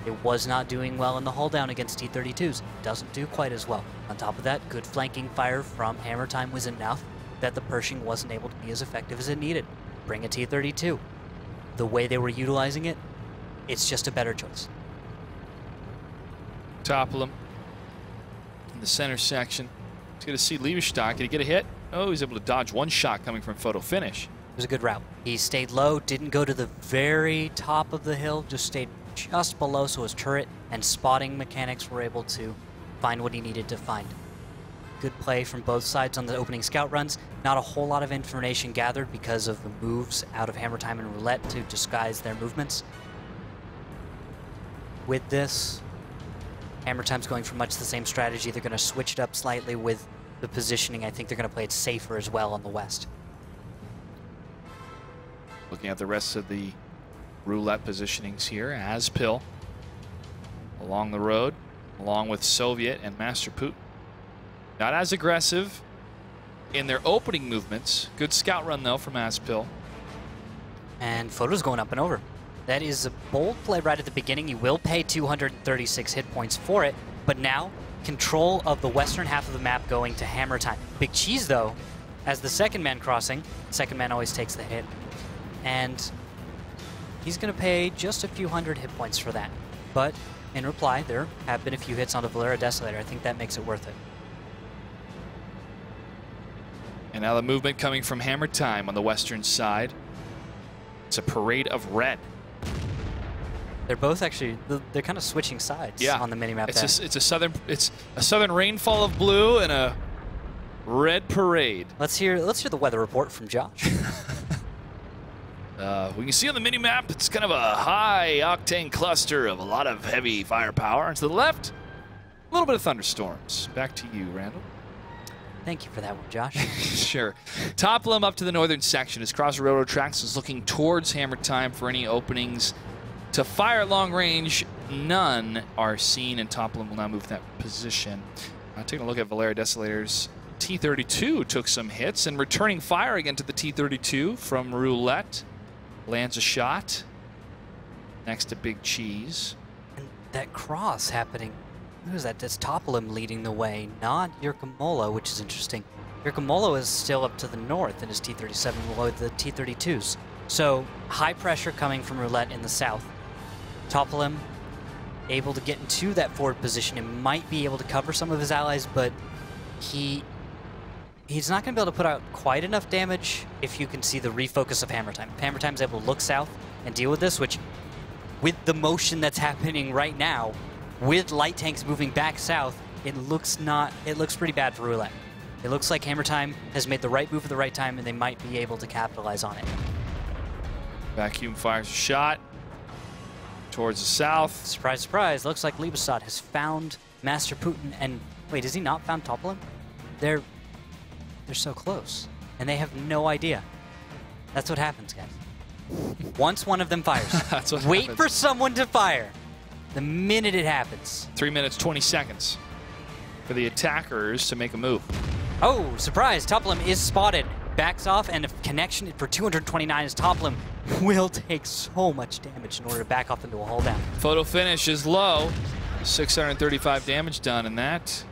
It was not doing well in the hold down against T32s. Doesn't do quite as well. On top of that, good flanking fire from Hammer Time was enough that the Pershing wasn't able to be as effective as it needed. Bring a T32. The way they were utilizing it, it's just a better choice. Topple him in the center section. He's going to see Liebestad. Can he get a hit? Oh, he's able to dodge one shot coming from photo finish. It was a good route. He stayed low, didn't go to the very top of the hill, just stayed just below, so his turret and spotting mechanics were able to find what he needed to find. Good play from both sides on the opening scout runs. Not a whole lot of information gathered because of the moves out of Hammer Time and RUlette to disguise their movements. With this, Hammer Time's going for much the same strategy. They're going to switch it up slightly with the positioning. I think they're going to play it safer as well on the west. Looking at the rest of the RUlette positionings here, Azpil along the road, along with Soviet and Master Putin. Not as aggressive in their opening movements. Good scout run, though, from Azpil. And Photo's going up and over. That is a bold play right at the beginning. You will pay 236 hit points for it, but now control of the western half of the map going to Hammer Time. Big Cheese, though, as the second man crossing. Second man always takes the hit. And he's going to pay just a few hundred hit points for that. But in reply, there have been a few hits on the Valera Desolator. I think that makes it worth it. And now the movement coming from Hammer Time on the western side. It's a parade of red. They're both actually, they're kind of switching sides on the minimap. It's a southern rainfall of blue and a red parade. Let's hear the weather report from Josh. We can see on the minimap, it's kind of a high-octane cluster of a lot of heavy firepower. And to the left, a little bit of thunderstorms. Back to you, Randall. Thank you for that one, Josh. Sure. Topple him up to the northern section. As Cross Railroad Tracks is looking towards Hammer Time for any openings to fire long range. None are seen, and Topple him will now move that position. Taking a look at Valera Desolator's T-32 took some hits, and returning fire again to the T-32 from RUlette. Lands a shot next to Big Cheese. And that cross happening, who is that? That's Topple leading the way, not Yurkamolo, which is interesting. Yurkamolo is still up to the north in his T-37 below the T-32s. So high pressure coming from RUlette in the south. Topple able to get into that forward position and might be able to cover some of his allies, but he's not going to be able to put out quite enough damage if you can see the refocus of Hammer Time. If Hammer Time's able to look south and deal with this, which with the motion that's happening right now, with light tanks moving back south, it looks pretty bad for RUlette. It looks like Hammer Time has made the right move at the right time, and they might be able to capitalize on it. Vacuum fires a shot towards the south. Surprise, surprise. Looks like Liebestad has found Master Putin. And wait, has he not found Topple? They're so close, and they have no idea. That's what happens, guys. Once one of them fires, That's what wait happens. for someone to fire. The minute it happens. 3 minutes, 20 seconds for the attackers to make a move. Oh, surprise. Topple is spotted. Backs off, and a connection for 229 as Topple will take so much damage in order to back off into a hold down. Photo finish is low. 635 damage done, and that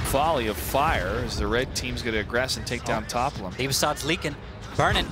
volley of fire as the red team's going to aggress and take down Topple. Liebestad's leaking, burning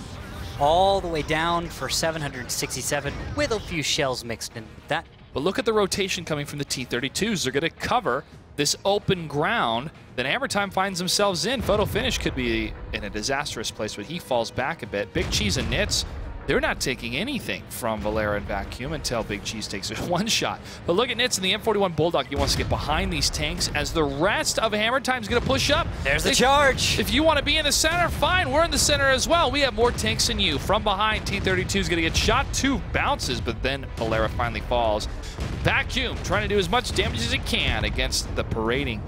all the way down for 767 with a few shells mixed in with that. But look at the rotation coming from the T-32s. They're going to cover this open ground that Hammer Time finds themselves in. Photo Finish could be in a disastrous place, but he falls back a bit. Big Cheese and Nits, they're not taking anything from Valera and Vacuum until Big Cheese takes one shot. But look at Nits in the M41 Bulldog. He wants to get behind these tanks as the rest of Hammer Time's going to push up. There's the charge. If you want to be in the center, fine. We're in the center as well. We have more tanks than you. From behind, T-32 is going to get shot. 2 bounces, but then Valera finally falls. Vacuum trying to do as much damage as he can against the parading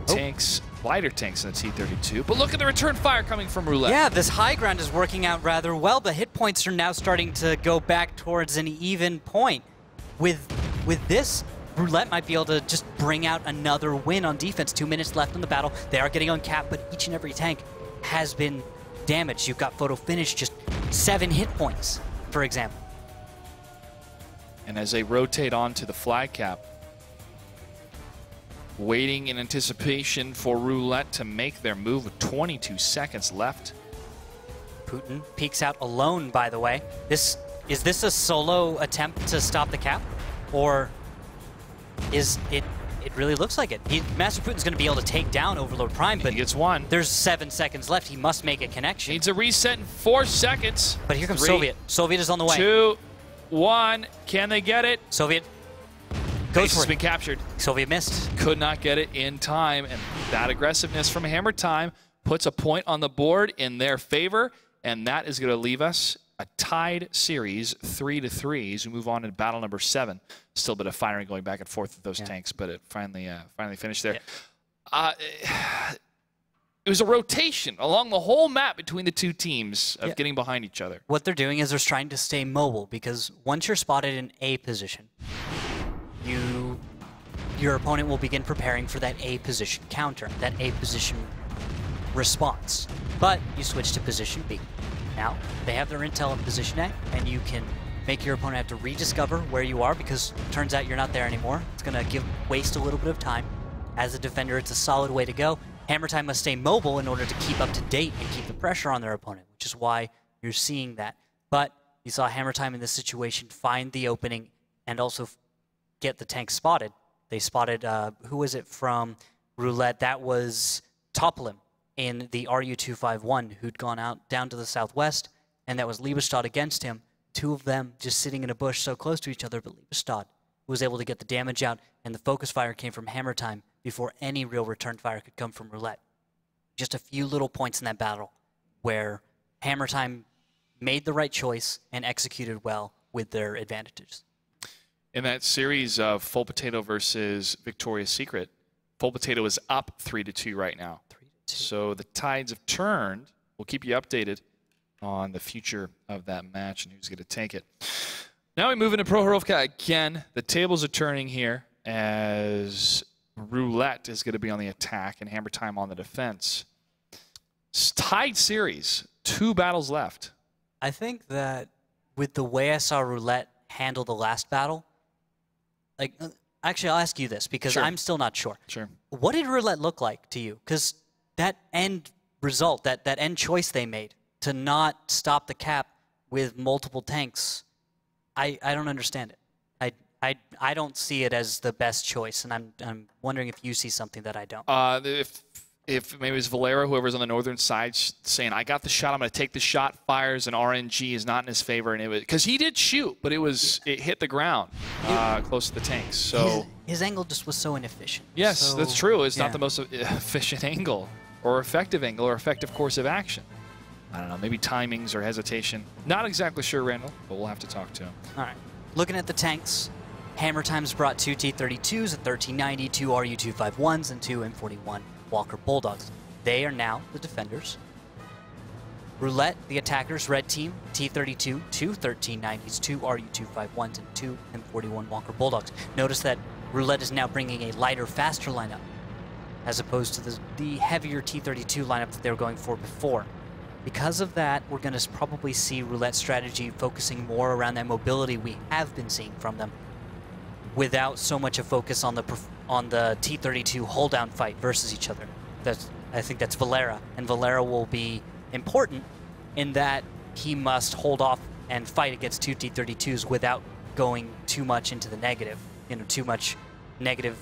tanks. Lighter tanks than the T-32, but look at the return fire coming from RUlette. Yeah, this high ground is working out rather well. The hit points are now starting to go back towards an even point. With this, RUlette might be able to just bring out another win on defense. 2 minutes left in the battle. They are getting uncapped, but each and every tank has been damaged. You've got Photo Finish, just 7 hit points, for example. And as they rotate onto the flag cap, waiting in anticipation for RUlette to make their move with 22 seconds left. Putin peeks out alone, by the way. Is this a solo attempt to stop the cap? Or is it really looks like it. Master Putin's going to be able to take down Overlord Prime, but he gets one. There's 7 seconds left. He must make a connection. Needs a reset in 4 seconds. But here comes 3, Soviet. Soviet is on the way. 2, 1. Can they get it? Soviet goes Base for has it. been captured. Soviet missed. Could not get it in time, and that aggressiveness from Hammer Time puts a point on the board in their favor, and that is going to leave us a tied series, 3-3, as we move on to battle number 7. Still a bit of firing going back and forth with those tanks, but it finally finished there. Yeah. It was a rotation along the whole map between the two teams of getting behind each other. What they're doing is they're trying to stay mobile, because once you're spotted in A position, your opponent will begin preparing for that A position counter, that A position response. But you switch to position B. Now, they have their intel in position A, and you can make your opponent have to rediscover where you are, because it turns out you're not there anymore. It's going to waste a little bit of time. As a defender, it's a solid way to go. Hammer Time must stay mobile in order to keep up to date and keep the pressure on their opponent, which is why you're seeing that. But you saw Hammer Time in this situation find the opening and also get the tank spotted. They spotted, who was it from RUlette? That was Topolim in the RU-251, who'd gone out down to the southwest, and that was Liebestad against him. 2 of them just sitting in a bush so close to each other, but Liebestad was able to get the damage out, and the focus fire came from Hammer Time before any real return fire could come from RUlette. Just a few little points in that battle where Hammer Time made the right choice and executed well with their advantages. In that series of Full Potato versus Victoria's Secret, Full Potato is up 3-2 right now. 3-2. So the tides have turned. We'll keep you updated on the future of that match and who's going to take it. Now we move into Pro Herovka again. The tables are turning here as RUlette is going to be on the attack and Hammer Time on the defense. Tied series, 2 battles left. I think that with the way I saw RUlette handle the last battle, actually, I'll ask you this, because I'm still not sure. Sure. What did RUlette look like to you? Because that end result, that end choice they made to not stop the cap with multiple tanks, I don't understand it. I don't see it as the best choice, and I'm wondering if you see something that I don't. If maybe it's Valera, whoever's on the northern side, saying, I got the shot, I'm going to take the shot, fires, and RNG is not in his favor. And it was because he did shoot, but it hit the ground close to the tanks. So his angle just was so inefficient. Yes, that's true. It's not the most efficient angle or effective course of action. I don't know, maybe timings or hesitation. Not exactly sure, Randall, but we'll have to talk to him. All right. Looking at the tanks, Hammer Time's brought 2 T-32s, a 1390, 2 RU-251s, and 2 M41 Walker Bulldogs. They are now the defenders. RUlette, the attackers, red team, T-32, 2 1390s, 2 RU-251s, and 2 M41 Walker Bulldogs. Notice that RUlette is now bringing a lighter, faster lineup, as opposed to the heavier T-32 lineup that they were going for before. Because of that, we're going to probably see RUlette's strategy focusing more around that mobility we have been seeing from them, without so much a focus on the T-32 hold-down fight versus each other. I think that's Valera, and Valera will be important in that he must hold off and fight against 2 T-32s without going too much into the negative, too much negative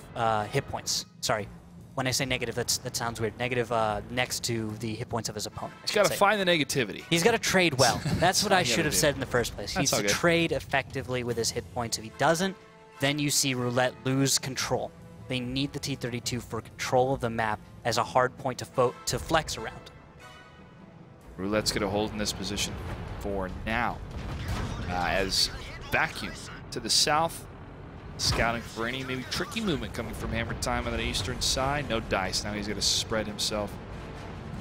hit points. Sorry. When I say negative, that sounds weird. Negative next to the hit points of his opponent. He's got to find the negativity. He's got to trade well. That's what I should have said in the first place. He needs to good. trade effectively with his hit points. If he doesn't, then you see RUlette lose control. They need the T-32 for control of the map as a hard point to flex around. RUlette's going to hold in this position for now. As Vacuum to the south, scouting for any maybe tricky movement coming from Hammer Time on the eastern side. No dice. Now he's going to spread himself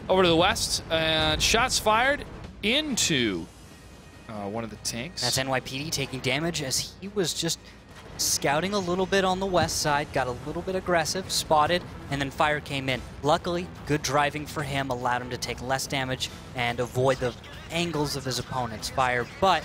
over to the west. And shots fired into one of the tanks. That's NYPD taking damage as he was just scouting a little bit on the west side, got a little bit aggressive, spotted, and then fire came in. Luckily, good driving for him allowed him to take less damage and avoid the angles of his opponent's fire, but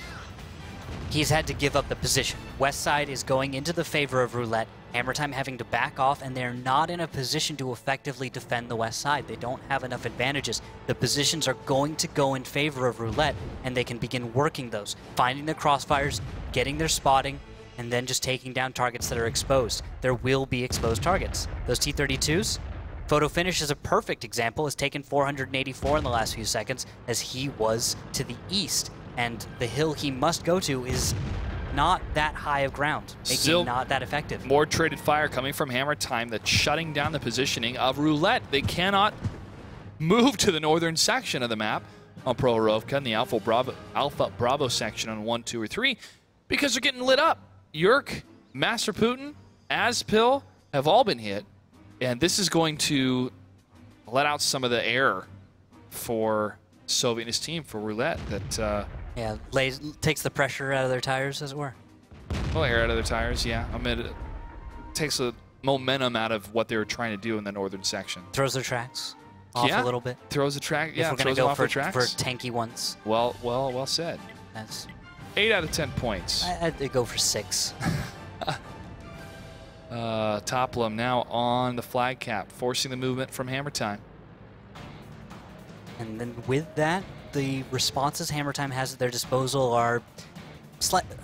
he's had to give up the position. West side is going into the favor of RUlette. Hammer Time having to back off, and they're not in a position to effectively defend the west side. They don't have enough advantages. The positions are going to go in favor of RUlette, and they can begin working those, finding their crossfires, getting their spotting, and then just taking down targets that are exposed. There will be exposed targets. Those T-32s, Photo Finish is a perfect example, has taken 484 in the last few seconds as he was to the east. And the hill he must go to is not that high of ground, making Still not that effective. More traded fire coming from Hammer Time that's shutting down the positioning of RUlette. They cannot move to the northern section of the map on Prohorovka in the Alpha Bravo section on 1, 2, or 3 because they're getting lit up. Yerk, Master Putin, Azpil have all been hit, and this is going to let out some of the air for Soviet and his team, for RUlette, that yeah, takes the pressure out of their tires, as it were. well, air out of their tires, yeah. I mean, it takes the momentum out of what they were trying to do in the northern section. Throws their tracks off a little bit. Throws the track, yeah, if we're throws gonna them go off the tracks. for tanky ones. Well said. That's 8 out of 10 points. I'd go for 6. Toplum now on the flag cap, forcing the movement from Hammer Time. And then with that, the responses Hammer Time has at their disposal are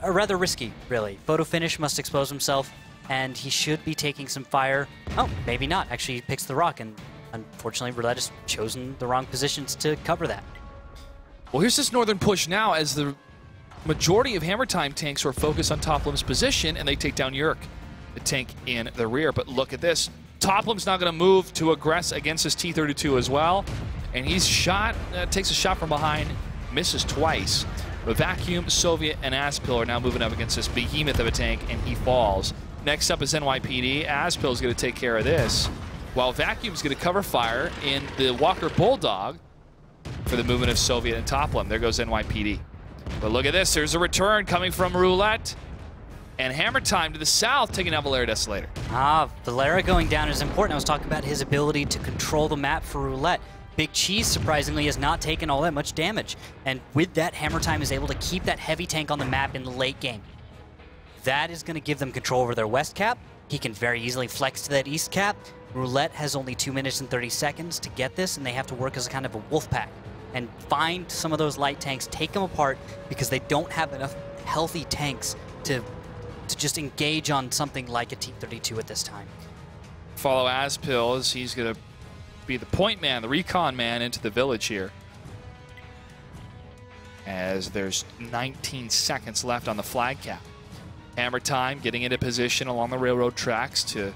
rather risky, really. Photo Finish must expose himself, and he should be taking some fire. Oh, maybe not. Actually, he picks the rock, and unfortunately, RUlette has chosen the wrong positions to cover that. Well, here's this northern push now as the majority of Hammer Time tanks are focused on Toplum's position, and they take down Yerk, the tank in the rear. But look at this. Toplum's not going to move to aggress against his T-32 as well. And he's shot, takes a shot from behind, misses twice. But Vacuum, Soviet, and Azpil are now moving up against this behemoth of a tank, and he falls. Next up is NYPD. Azpil's going to take care of this, while Vacuum's going to cover fire in the Walker Bulldog for the movement of Soviet and Toplum. There goes NYPD. But look at this. There's a return coming from RUlette. And Hammer Time to the south, taking out Valera Desolator. Valera going down is important. I was talking about his ability to control the map for RUlette. Big Cheese, surprisingly, has not taken all that much damage. And with that, Hammer Time is able to keep that heavy tank on the map in the late game. That is going to give them control over their west cap. He can very easily flex to that east cap. RUlette has only 2 minutes and 30 seconds to get this, and they have to work as a kind of a wolf pack and find some of those light tanks, take them apart, because they don't have enough healthy tanks to just engage on something like a T-32 at this time. Follow Azpil as he's going to be the point man, the recon man into the village here. As there's 19 seconds left on the flag cap. Hammer Time getting into position along the railroad tracks to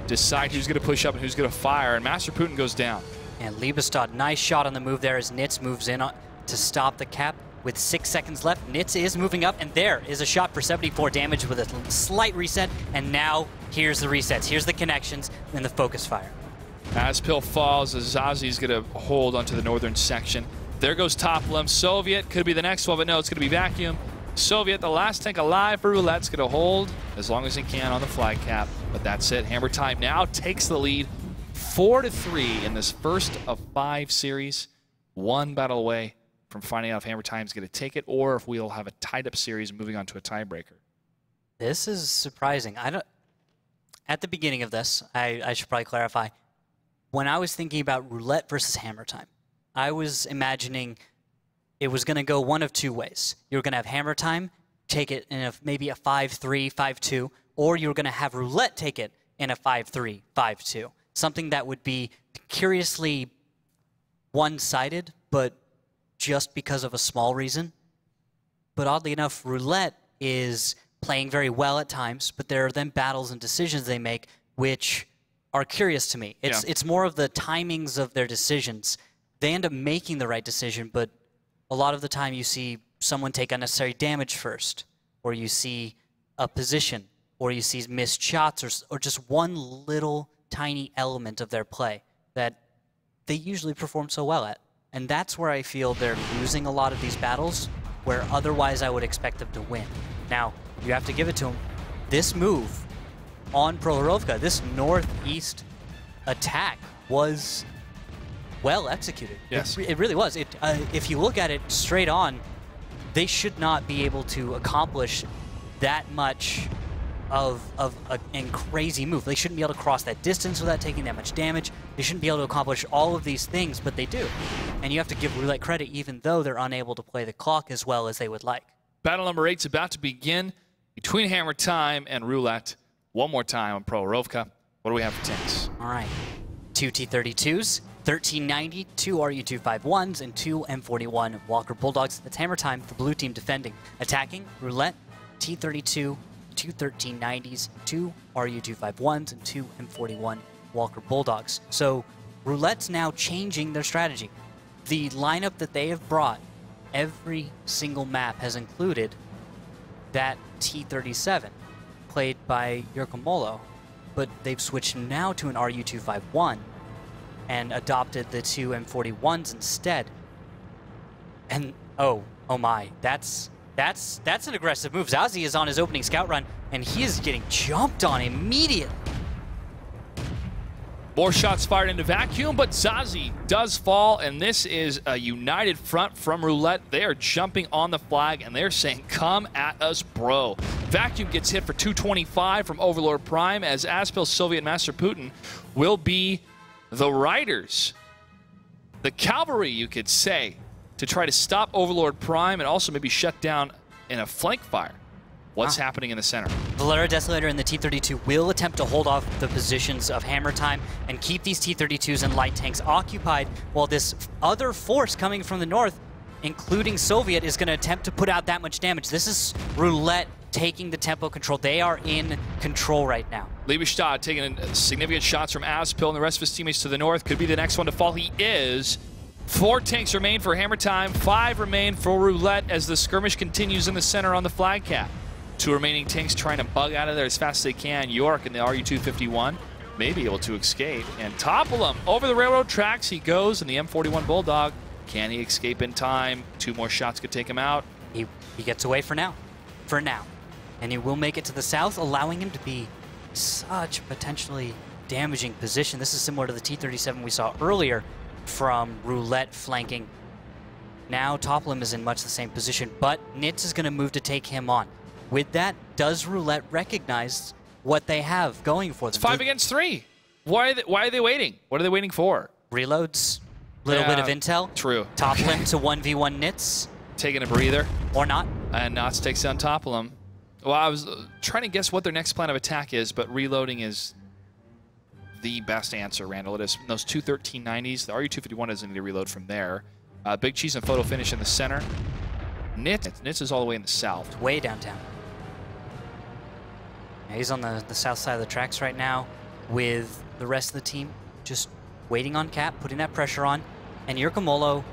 decide who's going to push up and who's going to fire, and Master Putin goes down. And Liebestad, nice shot on the move there as Nitz moves in to stop the cap. With 6 seconds left, Nitz is moving up, and there is a shot for 74 damage with a slight reset, and now here's the resets. Here's the connections and the focus fire. Azpil falls as Zazi's going to hold onto the northern section. There goes Toplum. Soviet could be the next one, but no, it's going to be Vacuum. Soviet, the last tank alive for RUlette's going to hold as long as he can on the flag cap, but that's it. Hammer Time now takes the lead 4-3 in this first of 5 series. One battle away from finding out if Hammer Time's going to take it or if we'll have a tied-up series moving on to a tiebreaker. This is surprising. At the beginning of this, I should probably clarify. When I was thinking about RUlette versus Hammer Time, I was imagining it was going to go one of 2 ways. You were going to have Hammer Time take it in maybe a 5-3, 5-2, or you're going to have RUlette take it in a 5-3, 5-2. Something that would be curiously one-sided, but just because of a small reason. But oddly enough, RUlette is playing very well at times, but there are then battles and decisions they make which are curious to me. It's more of the timings of their decisions. They end up making the right decision, but a lot of the time you see someone take unnecessary damage first, or you see a position, or you see missed shots, or just one little tiny element of their play that they usually perform so well at. And that's where I feel they're losing a lot of these battles, where otherwise I would expect them to win. Now, you have to give it to them. This move on RUlette, this northeast attack was well executed. Yes. It really was. If you look at it straight on, they should not be able to accomplish that much of a crazy move. They shouldn't be able to cross that distance without taking that much damage. They shouldn't be able to accomplish all of these things, but they do. And you have to give RUlette credit even though they're unable to play the clock as well as they would like. Battle number 8 is about to begin between Hammer Time and RUlette. One more time on RUlette. What do we have for tanks? All right. 2 T-32s, 1390, 2 RU-251s, and 2 M41 Walker Bulldogs. That's Hammer Time, the blue team defending. Attacking, RUlette, T-32, 2 1390s, 2 RU-251s, and 2 M41 Walker Bulldogs. So RUlette's now changing their strategy. The lineup that they have brought, every single map has included that T-37 played by Yurkamolo, but they've switched now to an RU-251 and adopted the 2 M41s instead. And oh my, that's an aggressive move. Zazie is on his opening scout run, and he is getting jumped on immediately. More shots fired into vacuum, but Zazie does fall, and this is a united front from RUlette. They are jumping on the flag, and they're saying, come at us, bro. Vacuum gets hit for 225 from Overlord Prime, as Aspil, Soviet, Master Putin will be the riders, the cavalry, you could say, to try to stop Overlord Prime and also maybe shut down in a flank fire what's happening in the center. Valera Desolator and the T-32 will attempt to hold off the positions of Hammer Time and keep these T-32s and light tanks occupied while this other force coming from the north, including Soviet, is going to attempt to put out that much damage. This is RUlette taking the tempo control. They are in control right now. Liebestad taking significant shots from Aspil and the rest of his teammates to the north. Could be the next one to fall. He is. 4 tanks remain for Hammer Time. 5 remain for RUlette as the skirmish continues in the center on the flag cap. 2 remaining tanks trying to bug out of there as fast as they can. York and the RU-251 may be able to escape and topple him. Over the railroad tracks he goes, and the M41 Bulldog, can he escape in time? 2 more shots could take him out. He gets away for now. And he will make it to the south, allowing him to be such a potentially damaging position. This is similar to the T-37 we saw earlier from RUlette flanking. Now Toplum is in much the same position, but Nitz is going to move to take him on. With that, does RUlette recognize what they have going for them? It's 5 against 3. Why are they waiting? What are they waiting for? Reloads, little bit of intel. True. Toplum to 1v1 Nitz. Taking a breather. Or not. And Knots takes down Toplum. Well, I was trying to guess what their next plan of attack is, but reloading is the best answer, Randall. It is those 2 1390s. The RU-251 doesn't need to reload from there. Big Cheese and Photo Finish in the center. Nitz is all the way in the south. Way downtown. Yeah, he's on the south side of the tracks right now with the rest of the team just waiting on Cap, putting that pressure on. And Yurkamolo,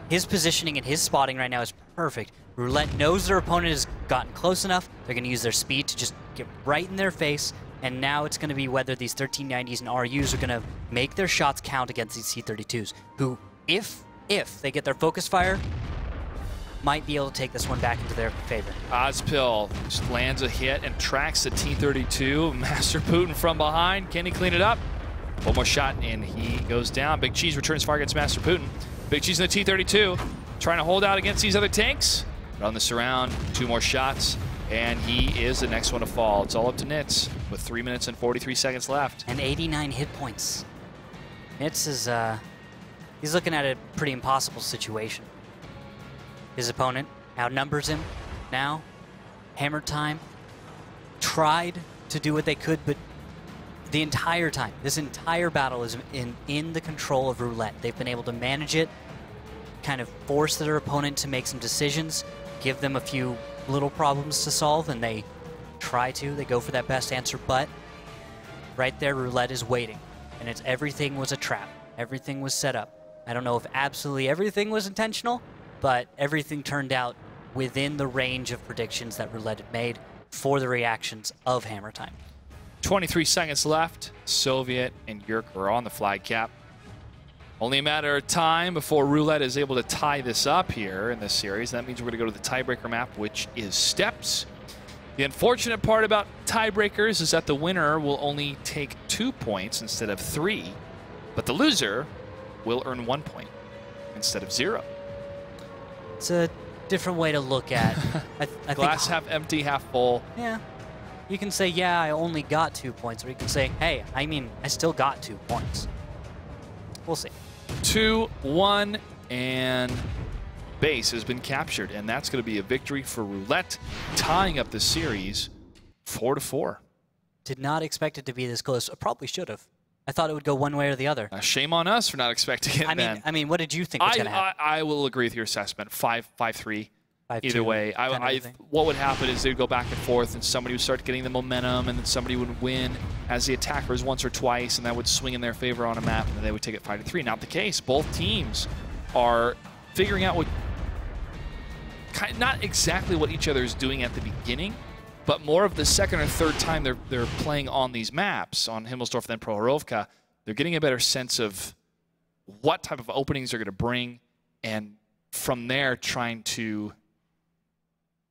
his positioning and his spotting right now is perfect. RUlette knows their opponent has gotten close enough. They're going to use their speed to just get right in their face. And now it's going to be whether these 1390s and RUs are going to make their shots count against these T-32s, who, if they get their focus fire, might be able to take this one back into their favor. Ozpil just lands a hit and tracks the T-32. Master Putin from behind. Can he clean it up? One more shot and he goes down. Big Cheese returns fire against Master Putin. Big Cheese in the T-32 trying to hold out against these other tanks. But on the surround, 2 more shots, and he is the next one to fall. It's all up to Nitz with 3 minutes and 43 seconds left. And 89 hit points. Nitz is, he's looking at a pretty impossible situation. His opponent outnumbers him now. Hammer Time tried to do what they could, but the entire time, this entire battle is in the control of RUlette. They've been able to manage it, kind of force their opponent to make some decisions, give them a few little problems to solve, and they go for that best answer, but right there, RUlette is waiting, and everything was a trap. Everything was set up. I don't know if absolutely everything was intentional, but everything turned out within the range of predictions that RUlette had made for the reactions of Hammer Time. 23 seconds left. Soviet and Yerk are on the flag cap. Only a matter of time before RUlette is able to tie this up here in this series. That means we're going to go to the tiebreaker map, which is Steps. The unfortunate part about tiebreakers is that the winner will only take 2 points instead of 3, but the loser will earn 1 point instead of 0. It's a different way to look at I Glass think, half empty, half full. Yeah. You can say, yeah, I only got 2 points, or you can say, hey, I still got 2 points. We'll see. 2-1, and base has been captured, and that's going to be a victory for RUlette, tying up the series 4-4. Did not expect it to be this close. I probably should have. I thought it would go one way or the other. Shame on us for not expecting it. I mean, what did you think was going to happen? I will agree with your assessment. 5-3. 5-2, either way, what would happen is they'd go back and forth, and somebody would start getting the momentum, and then somebody would win as the attackers once or twice, and that would swing in their favor on a map, and then they would take it 5-3. Not the case. Both teams are figuring out not exactly what each other is doing at the beginning, but more of the second or third time they're playing on these maps, on Himmelsdorf, then Prohorovka, they're getting a better sense of what type of openings they're going to bring, and from there trying to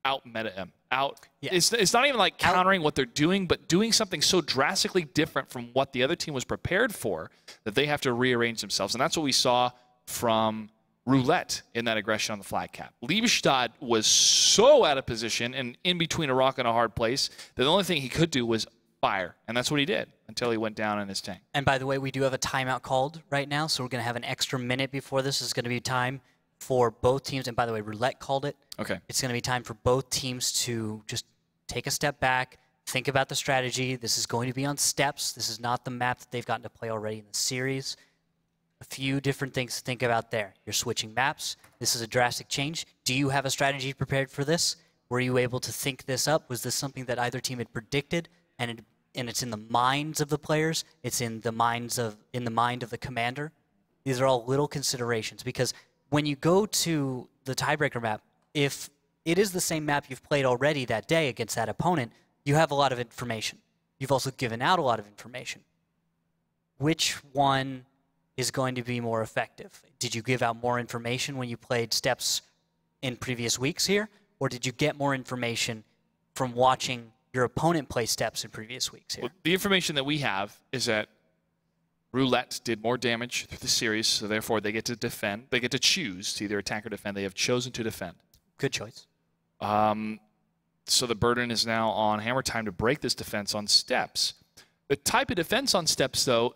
out-meta him. Yeah. It's not even like countering what they're doing, but doing something so drastically different from what the other team was prepared for that they have to rearrange themselves. And that's what we saw from RUlette in that aggression on the flag cap. Liebestad was so out of position and in between a rock and a hard place that the only thing he could do was fire. And that's what he did until he went down in his tank. And by the way, we do have a timeout called right now, so we're going to have an extra minute before this. Is going to be time for both teams. And by the way, RUlette called it. Okay. It's going to be time for both teams to just take a step back, think about the strategy. This is going to be on Steps. This is not the map that they've gotten to play already in the series. A few different things to think about there. You're switching maps. This is a drastic change. Do you have a strategy prepared for this? Were you able to think this up? Was this something that either team had predicted, and it's in the minds of the players? It's in the mind of the commander? These are all little considerations, because when you go to the tiebreaker map, if it is the same map you've played already that day against that opponent, you have a lot of information. You've also given out a lot of information. Which one is going to be more effective? Did you give out more information when you played Steps in previous weeks here? Or did you get more information from watching your opponent play Steps in previous weeks here? Well, the information that we have is that RUlette did more damage through the series, so therefore they get to defend. They get to choose to either attack or defend. They have chosen to defend. Good choice. So the burden is now on Hammer Time to break this defense on Steps. The type of defense on Steps, though,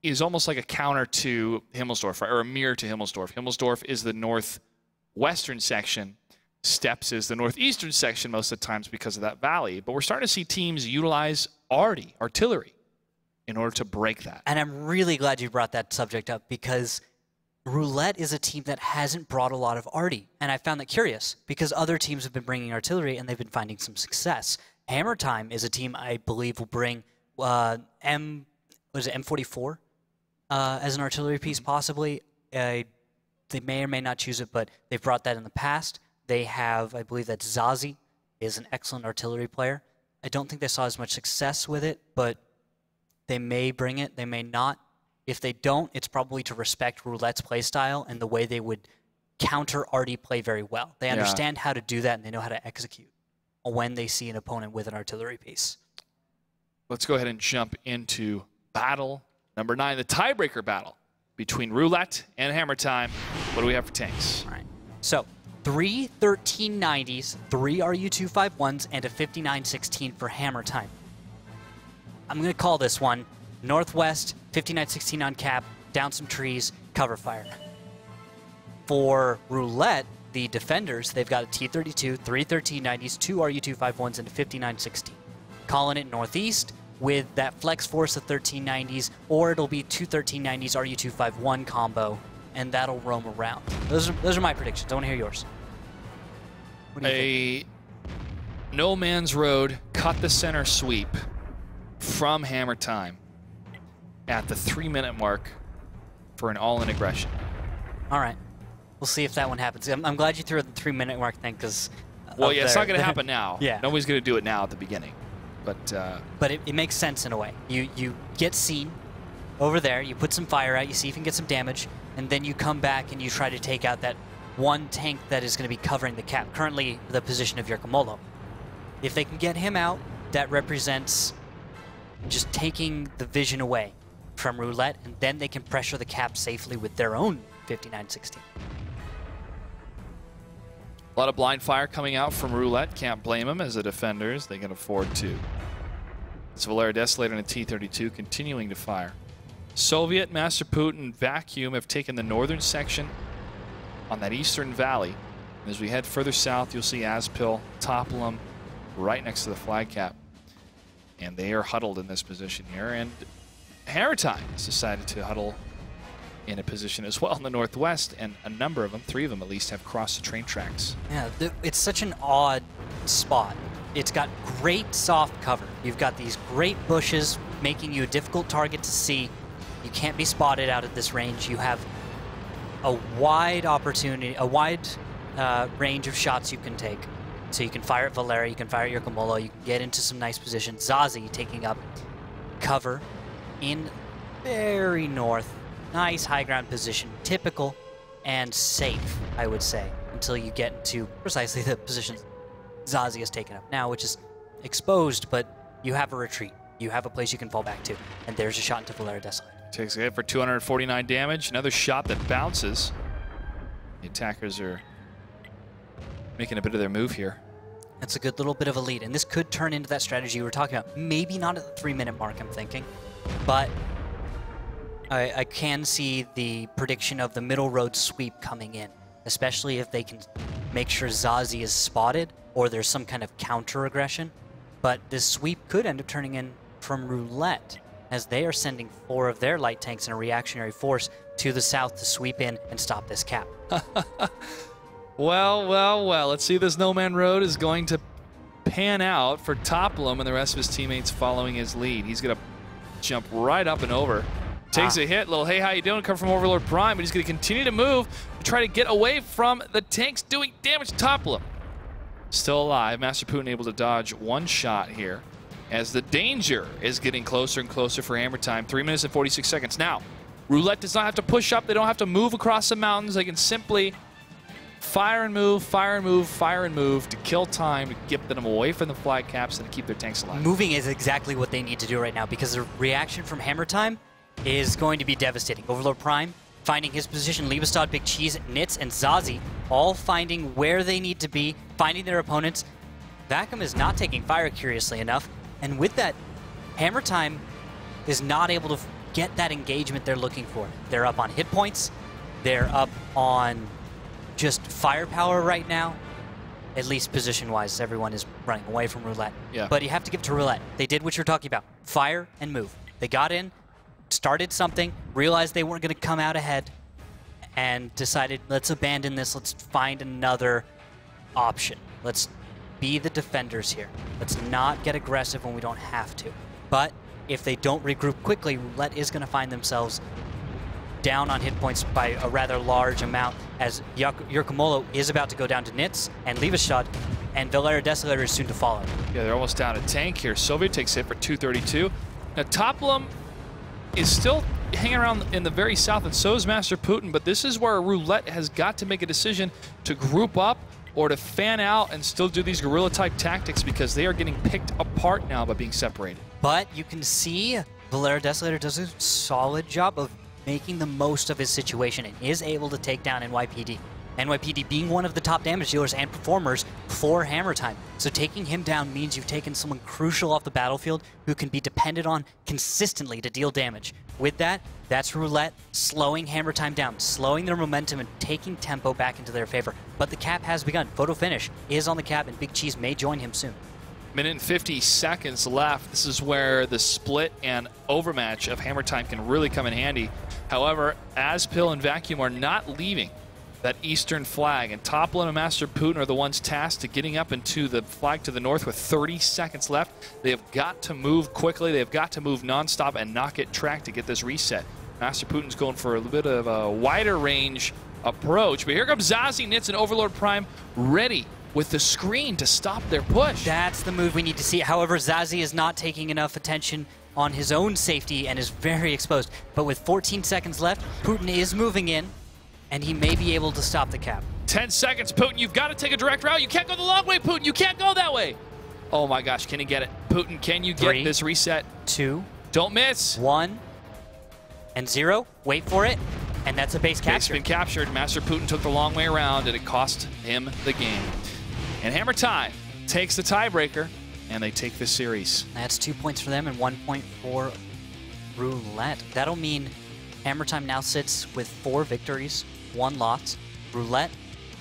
is almost like a counter to Himmelsdorf, or a mirror to Himmelsdorf. Himmelsdorf is the northwestern section. Steps is the northeastern section most of the times because of that valley. But we're starting to see teams utilize artillery, in order to break that. And I'm really glad you brought that subject up, because RUlette is a team that hasn't brought a lot of arty. And I found that curious, because other teams have been bringing artillery and they've been finding some success. Hammer Time is a team I believe will bring M44 as an artillery piece, possibly. They may or may not choose it, but they've brought that in the past. They have, I believe that Zazie is an excellent artillery player. I don't think they saw as much success with it, but they may bring it, they may not. If they don't, it's probably to respect RUlette's play style and the way they would counter arty play very well. They understand how to do that, and they know how to execute when they see an opponent with an artillery piece. Let's go ahead and jump into battle number 9, the tiebreaker battle between RUlette and Hammer Time. What do we have for tanks? All right. So 3 1390s, 3 RU251s, and a 5916 for Hammer Time. I'm going to call this one Northwest, 5916 on cap, down some trees, cover fire. For RUlette, the defenders, they've got a T32, 3 1390s, 2 RU251s, and a 5916. calling it Northeast with that flex force of 1390s, or it'll be 2 1390s RU251 combo, and that'll roam around. Those are my predictions. I want to hear yours. What do you think? No Man's Road cut the center sweep from Hammer Time at the 3-minute mark for an all-in aggression. All right. We'll see if that one happens. I'm glad you threw at the 3-minute mark thing, because... Well, yeah, it's not going to happen now. Yeah. Nobody's going to do it now at the beginning. But it makes sense in a way. You get seen over there, you put some fire out, you see if you can get some damage, and then you come back and you try to take out that one tank that is going to be covering the cap, currently the position of Yerkamolo. If they can get him out, that represents just taking the vision away from RUlette, and then they can pressure the cap safely with their own 5916. A lot of blind fire coming out from RUlette. Can't blame them as the defenders. They can afford to. It's Valera Desolator and a T-32 continuing to fire. Soviet, Master Putin, Vacuum have taken the northern section on that eastern valley. And as we head further south, you'll see Azpil, Toplum, right next to the flag cap. And they are huddled in this position here. And Hammer Time has decided to huddle in a position as well in the northwest, and a number of them, 3 of them at least, have crossed the train tracks. Yeah, it's such an odd spot. It's got great soft cover. You've got these great bushes making you a difficult target to see. You can't be spotted out at this range. You have a wide opportunity, a wide range of shots you can take. So you can fire at Valera, you can fire at Yerkamolo, you can get into some nice positions. Zazi taking up cover in very north. Nice high ground position, typical and safe, I would say, until you get into precisely the position Zazi has taken up now, which is exposed, but you have a retreat. You have a place you can fall back to, and there's a shot into Valera Desolator. Takes a hit for 249 damage. Another shot that bounces. The attackers are making a bit of their move here. That's a good little bit of a lead, and this could turn into that strategy we were talking about. Maybe not at the 3-minute mark, I'm thinking, but I can see the prediction of the middle road sweep coming in, especially if they can make sure Zazi is spotted or there's some kind of counter-aggression. But this sweep could end up turning in from RUlette, as they are sending 4 of their light tanks in a reactionary force to the south to sweep in and stop this cap. Well. Let's see if this No Man Road is going to pan out for Toplum and the rest of his teammates following his lead. He's going to jump right up and over. Takes a hit, little hey, how you doing? Come from Overlord Prime, but he's going to continue to move to try to get away from the tanks doing damage to Toplum. Still alive. Master Putin able to dodge 1 shot here as the danger is getting closer and closer for Hammer Time. 3 minutes and 46 seconds. Now, RUlette does not have to push up. They don't have to move across the mountains. They can simply fire and move, fire and move, fire and move to kill time, to get them away from the flag caps and to keep their tanks alive. Moving is exactly what they need to do right now, because the reaction from Hammer Time is going to be devastating. Overlord Prime finding his position, Liebestad, Big Cheese, Nitz, and Zazi all finding where they need to be, finding their opponents. Vacuum is not taking fire, curiously enough, and with that, Hammer Time is not able to get that engagement they're looking for. They're up on hit points, they're up on just firepower right now, at least position-wise. Everyone is running away from RUlette. Yeah. But you have to give it to RUlette. They did what you're talking about. Fire and move. They got in, started something, realized they weren't going to come out ahead, and decided, let's abandon this, let's find another option. Let's be the defenders here. Let's not get aggressive when we don't have to. But if they don't regroup quickly, RUlette is going to find themselves down on hit points by a rather large amount, as Yerkamolo is about to go down to Nitz and Liebestad, and Valera Desolator is soon to follow. Yeah, they're almost down a tank here. Soviet takes hit for 232. Now, Toplum is still hanging around in the very south, and so is Master Putin, but this is where RUlette has got to make a decision to group up or to fan out and still do these guerrilla-type tactics, because they are getting picked apart now by being separated. But you can see Valera Desolator does a solid job of making the most of his situation and is able to take down NYPD. NYPD being one of the top damage dealers and performers for Hammer Time. So taking him down means you've taken someone crucial off the battlefield who can be depended on consistently to deal damage. With that, that's RUlette slowing Hammer Time down, slowing their momentum and taking tempo back into their favor. But the cap has begun. Photo finish is on the cap, and Big Cheese may join him soon. Minute and 50 seconds left. This is where the split and overmatch of Hammer Time can really come in handy. However, Azpil and Vacuum are not leaving that eastern flag, and Toplin and Master Putin are the ones tasked to getting up into the flag to the north with 30 seconds left. They have got to move quickly. They have got to move nonstop and not get tracked to get this reset. Master Putin's going for a little bit of a wider range approach, but here comes Zazie, Nitz, and Overlord Prime ready with the screen to stop their push. That's the move we need to see. However, Zazie is not taking enough attention on his own safety and is very exposed. But with 14 seconds left, Putin is moving in, and he may be able to stop the cap. 10 seconds, Putin. You've got to take a direct route. You can't go the long way, Putin. You can't go that way. Oh my gosh, can he get it? Putin, can you get this reset? 2. Don't miss. 1. And 0. Wait for it. And that's a base capture. Base been captured. Master Putin took the long way around, and it cost him the game. And Hammer Time takes the tiebreaker, and they take this series. That's 2 points for them and 1 point for RUlette. That'll mean Hammer Time now sits with 4 victories, 1 loss. RUlette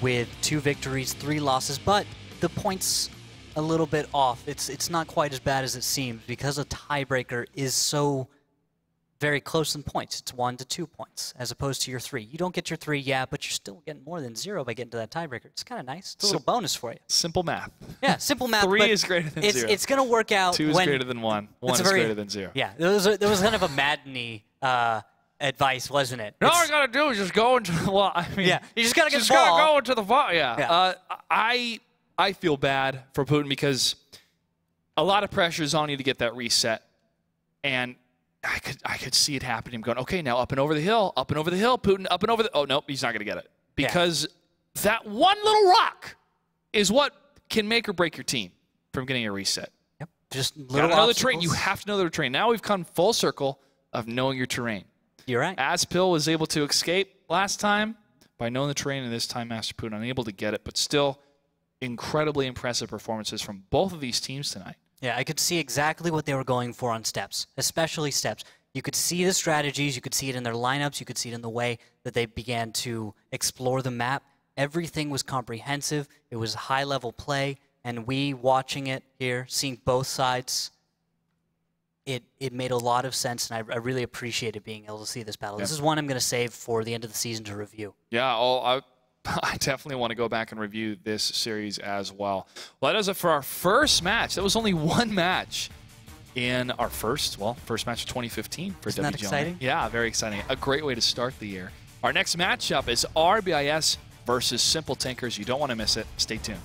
with 2 victories, 3 losses, but the points a little bit off. It's not quite as bad as it seems because a tiebreaker is so very close in points. It's 1 to 2 points as opposed to your 3. You don't get your 3, yeah, but you're still getting more than 0 by getting to that tiebreaker. It's kind of nice. It's a little bonus for you. Simple math. Yeah, simple math. 3 is greater than 0. It's going to work out. 2 is greater than 1. 1 is greater than 0. Yeah, there was kind of a Madden-y advice, wasn't it? All we got to do is just go into the wall. I mean, yeah, you just got to get the ball. ball. Just got to go into the ball. Yeah. I feel bad for Putin because a lot of pressure is on you to get that reset, and I could see it happening. I'm going, okay, now up and over the hill, Putin, up and over the... Oh, nope, he's not going to get it. Because that one little rock is what can make or break your team from getting a reset. Yep, just little gotta know the terrain. You have to know the terrain. Now we've come full circle of knowing your terrain. You're right. Azpil was able to escape last time by knowing the terrain, and this time Master Putin unable to get it, but still incredibly impressive performances from both of these teams tonight. Yeah, I could see exactly what they were going for on steps, especially steps. You could see the strategies, you could see it in their lineups, you could see it in the way that they began to explore the map. Everything was comprehensive, it was high-level play, and we watching it here, seeing both sides, it made a lot of sense, and I really appreciated being able to see this battle. Yeah. This is one I'm going to save for the end of the season to review. Yeah, I definitely want to go back and review this series as well. Well, that does it for our first match. That was only one match in our first match of 2015 for WGL. Isn't that exciting? Yeah, very exciting. A great way to start the year. Our next matchup is RBIS versus Simple Tankers. You don't want to miss it. Stay tuned.